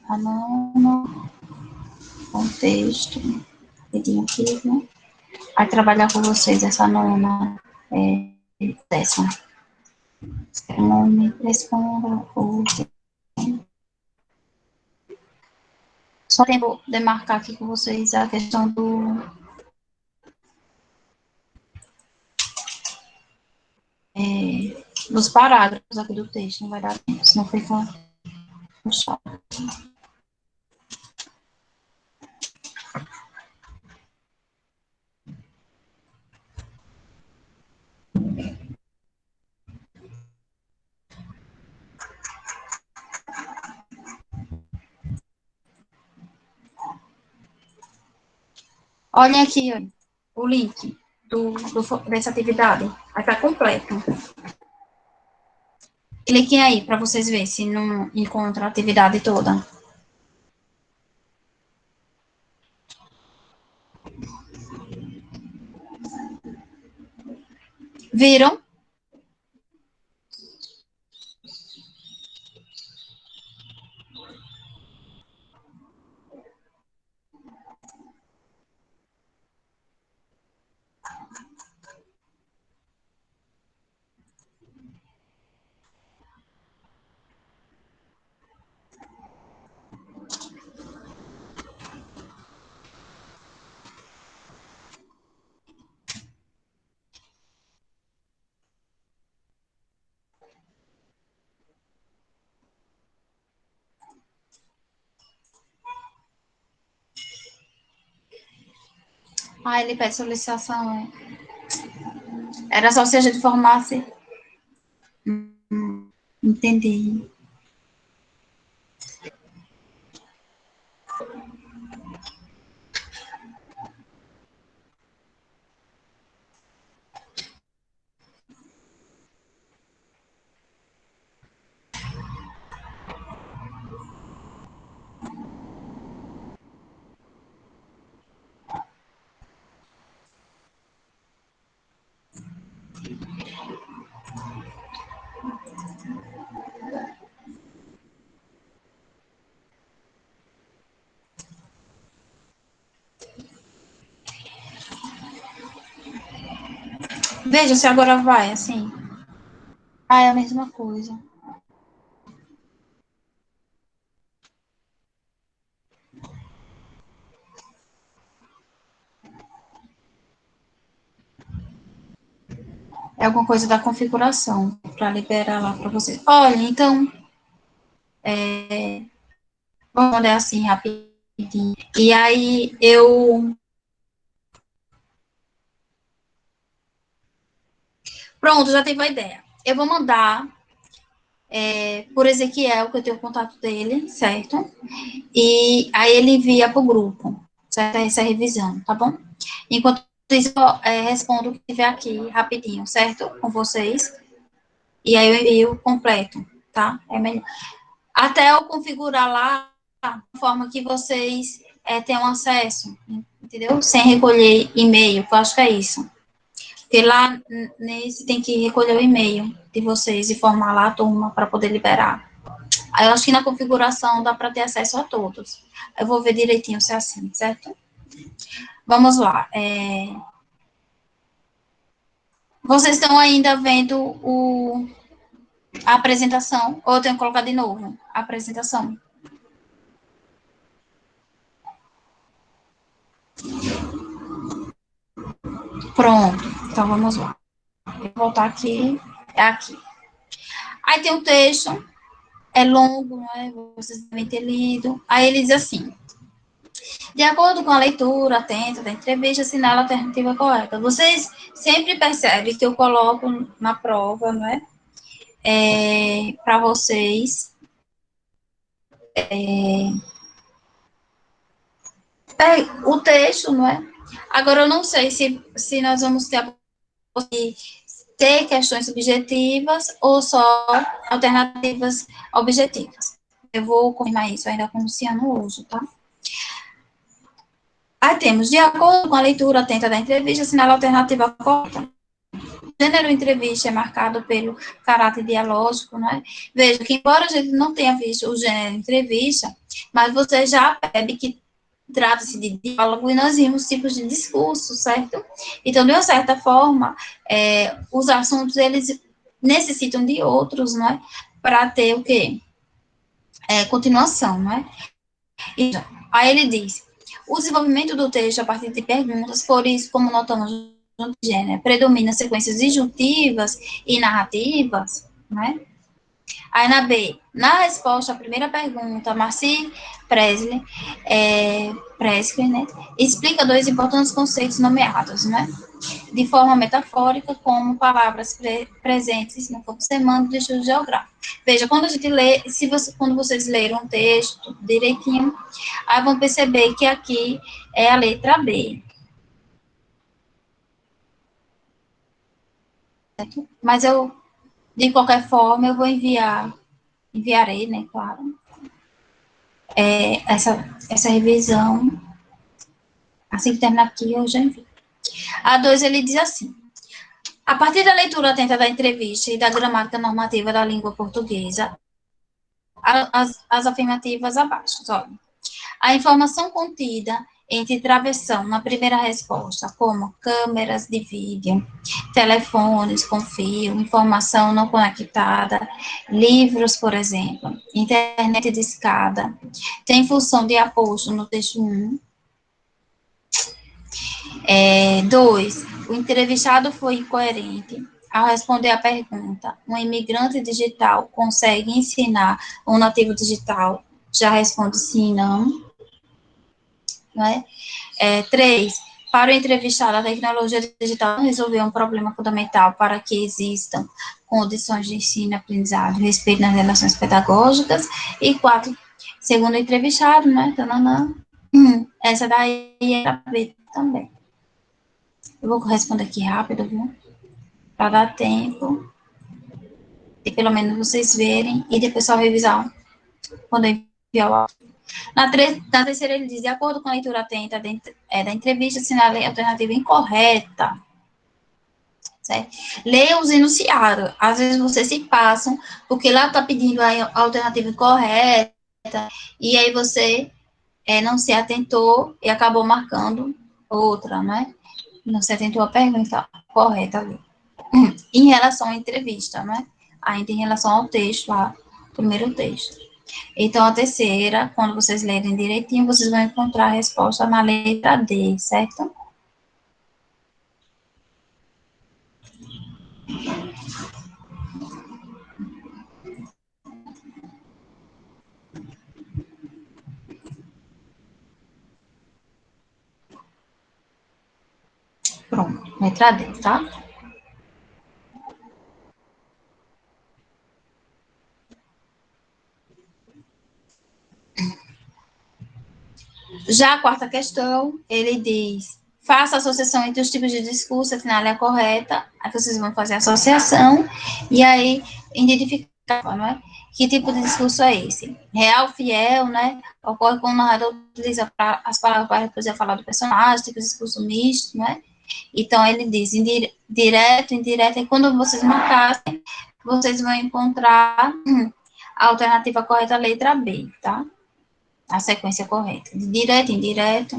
A nona, contexto, rapidinho aqui, né? Aí trabalhar com vocês essa nona, décima. Nome, responda, só tempo de marcar aqui com vocês a questão do nos parágrafos aqui do texto, não vai dar tempo, senão fica puxado. Olhem aqui, ó, o link dessa atividade. Vai estar completo. Cliquem aí para vocês verem se não encontra a atividade toda. Viram? Ah, ele pede solicitação. Era só se a gente formasse. Entendi. Veja se agora vai, assim. Ah, é a mesma coisa. É alguma coisa da configuração para liberar lá para vocês. Olha, então, vamos olhar assim rapidinho. E aí eu. Pronto, já tive a ideia. Eu vou mandar por Ezequiel, que eu tenho o contato dele, certo? E aí ele envia para o grupo, certo? Essa revisão, tá bom? Enquanto isso, eu respondo o que tiver aqui rapidinho, certo? Com vocês. E aí eu envio completo, tá? É melhor. Até eu configurar lá de forma que vocês tenham acesso, entendeu? Sem recolher e-mail, que eu acho que é isso. Porque lá nesse tem que recolher o e-mail de vocês e formar lá a turma para poder liberar. Aí eu acho que na configuração dá para ter acesso a todos. Eu vou ver direitinho se é assim, certo? Vamos lá. Vocês estão ainda vendo a apresentação? Ou eu tenho que colocar de novo a apresentação? Pronto. Então vamos lá. Vou voltar aqui. É aqui. Aí tem um texto. É longo, né? Vocês devem ter lido. Aí ele diz assim: de acordo com a leitura atenta da entrevista, assinala a alternativa correta. Vocês sempre percebem que eu coloco na prova, não é? Para vocês. O texto, não é? Agora, eu não sei se nós vamos ter questões subjetivas ou só alternativas objetivas. Eu vou confirmar isso ainda com o Luciano hoje, tá? Aí temos, de acordo com a leitura atenta da entrevista, assinala a alternativa correta. O gênero entrevista é marcado pelo caráter dialógico, né? Veja que, embora a gente não tenha visto o gênero entrevista, mas você já percebe que trata-se de diálogo e nós vimos tipos de discurso, certo? Então, de uma certa forma, os assuntos, eles necessitam de outros, né? Para ter o quê? Continuação, né? Aí ele diz, o desenvolvimento do texto a partir de perguntas, por isso, como notamos gênero predomina sequências disjuntivas e narrativas, né? Aí na B, na resposta à primeira pergunta, Marci Presley, né, explica dois importantes conceitos nomeados, né? De forma metafórica, como palavras presentes no campo semântico do estudo geográfico. Veja, quando a gente lê, quando vocês leram um texto direitinho, aí vão perceber que aqui é a letra B. Certo? Mas eu, de qualquer forma, eu vou enviarei, né, claro, essa revisão. Assim que terminar aqui, eu já envio. A 2, ele diz assim: a partir da leitura atenta da entrevista e da gramática normativa da língua portuguesa, as afirmativas abaixo. Olha, a informação contida entre travessão na primeira resposta, como câmeras de vídeo, telefones com fio, informação não conectada, livros, por exemplo, internet de escada, tem função de aposto no texto 1. 2. O entrevistado foi incoerente ao responder à pergunta: um imigrante digital consegue ensinar um nativo digital? Já responde sim, não. Né? 3. Para o entrevistado, a tecnologia digital não resolveu um problema fundamental para que existam condições de ensino, aprendizado, respeito nas relações pedagógicas. E 4. Segundo o entrevistado, né? Essa daí é para ver também. Eu vou responder aqui rápido, viu? Para dar tempo de pelo menos vocês verem e depois só revisar quando eu enviar o áudio. Na terceira, ele diz: de acordo com a leitura atenta da entrevista, assinale a alternativa incorreta. Certo? Leia os enunciados. Às vezes vocês se passam, porque lá está pedindo a alternativa incorreta, e aí você não se atentou e acabou marcando outra, né? Não se atentou à pergunta correta ali. Em relação à entrevista, né? Ainda em relação ao texto lá, primeiro texto. Então, a terceira, quando vocês lerem direitinho, vocês vão encontrar a resposta na letra D, certo? Pronto, letra D, tá? Já a quarta questão, ele diz: faça a associação entre os tipos de discurso, assinale a correta. Aí vocês vão fazer a associação e aí identificar, não é? Que tipo de discurso é esse? Real, fiel, né? Ocorre quando o narrador utiliza as palavras para reproduzir a fala do personagem, tipo de discurso misto, né? Então, ele diz direto, indireto, e quando vocês marcarem, vocês vão encontrar a alternativa correta, a letra B, tá? A sequência correta. Direto, indireto.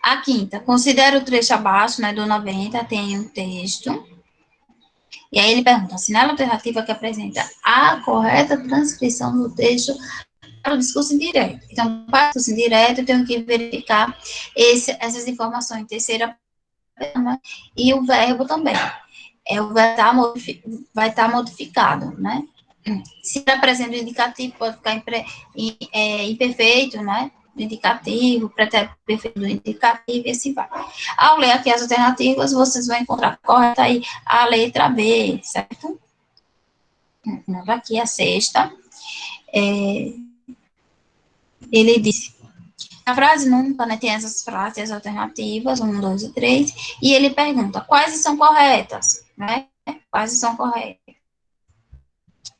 A quinta, considera o trecho abaixo, né, do 90, tem um texto. E aí ele pergunta: assinala a alternativa que apresenta a correta transcrição do texto para o discurso indireto. Então, para o discurso indireto, eu tenho que verificar essas informações em terceira pessoa, né, e o verbo também. O verbo vai estar modificado, né? Se apresenta o indicativo, pode ficar imperfeito, né? Do indicativo, pretérito perfeito do indicativo, e assim vai. Ao ler aqui as alternativas, vocês vão encontrar correta aí a letra B, certo? Aqui a sexta. Ele disse: a frase nunca, né, tem essas frases alternativas, 1, 2 e 3, e ele pergunta: quais são corretas, né? Quais são corretas?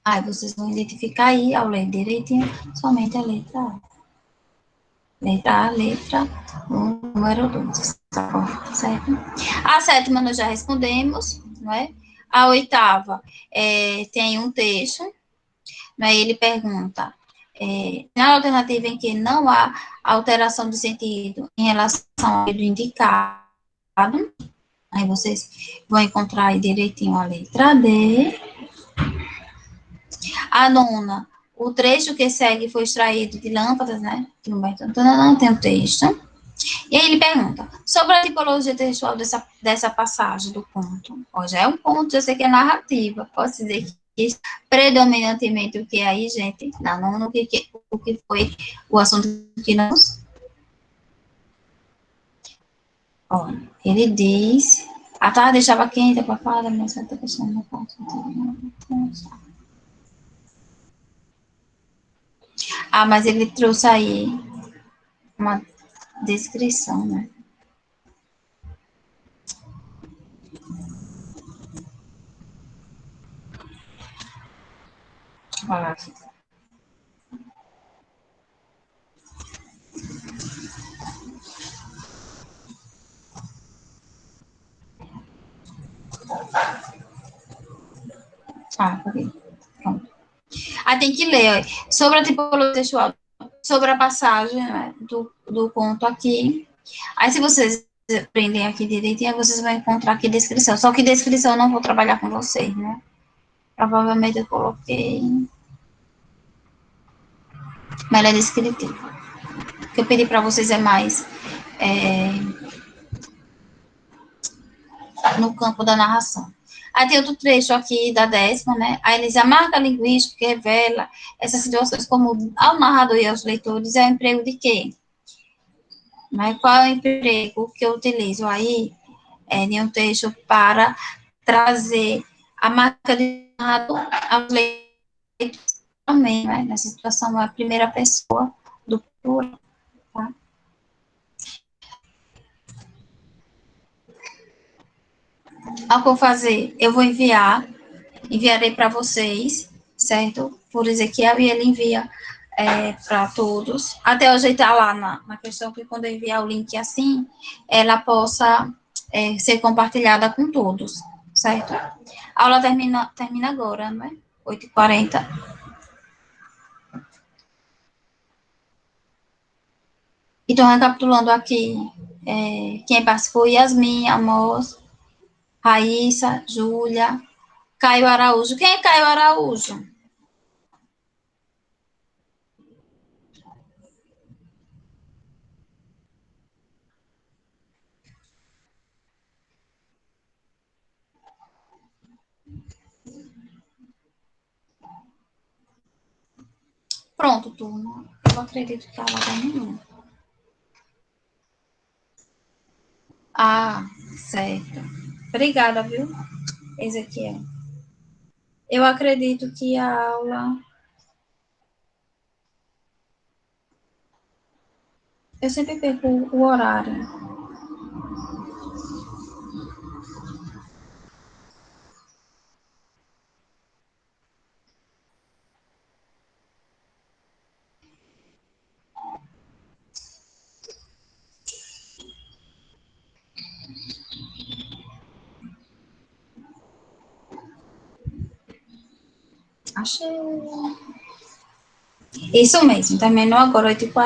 Aí vocês vão identificar aí, ao ler direitinho, somente a letra A. Letra A, letra número 2, tá bom, certo? A sétima nós já respondemos, não é? A oitava tem um texto, né? Ele pergunta: na alternativa em que não há alteração de sentido em relação ao do indicado, aí vocês vão encontrar aí direitinho a letra D. A nona, o trecho que segue foi extraído de Lâmpadas, né? De Humberto Antônio, não tem o texto. E aí ele pergunta, sobre a tipologia textual dessa passagem do conto. Ó, já é um conto, eu sei que é narrativa. Posso dizer que predominantemente o que é aí, gente, não o que foi o assunto que nós... Olha, ele diz... A tarde estava quente para falar da minha certa questão no conto. Ah, mas ele trouxe aí uma descrição, né? Olha aqui. Ah, peraí. Pronto. Aí tem que ler, ó, sobre a tipologia textual, sobre a passagem, né, do conto aqui. Aí, se vocês aprendem aqui direitinho, vocês vão encontrar aqui descrição. Só que descrição eu não vou trabalhar com vocês, né? Provavelmente eu coloquei, mas ela é descritiva. O que eu pedi para vocês é mais no campo da narração. Aí tem outro trecho aqui da 10ª, né? Aí eles a marca linguística que revela essas situações como ao narrador e aos leitores é o emprego de quê? Mas qual é o emprego que eu utilizo aí em um texto para trazer a marca de narrador aos leitores também, né? Nessa situação é a primeira pessoa do plural, tá? Ao que eu fazer, eu vou enviarei para vocês, certo? Por Ezequiel, e ele envia para todos. Até eu ajeitar lá na questão que quando eu enviar o link assim, ela possa ser compartilhada com todos, certo? A aula termina agora, né? 8h40. Então, recapitulando aqui, quem participou, Yasmin, Amos, Raíssa, Júlia, Caio Araújo. Quem é Caio Araújo? Pronto, turma. Eu acredito que a aula terminou. Ah, certo. Obrigada, viu, Ezequiel? Eu acredito que a aula... Eu sempre perco o horário. Achei. Isso mesmo, terminou agora 8h40.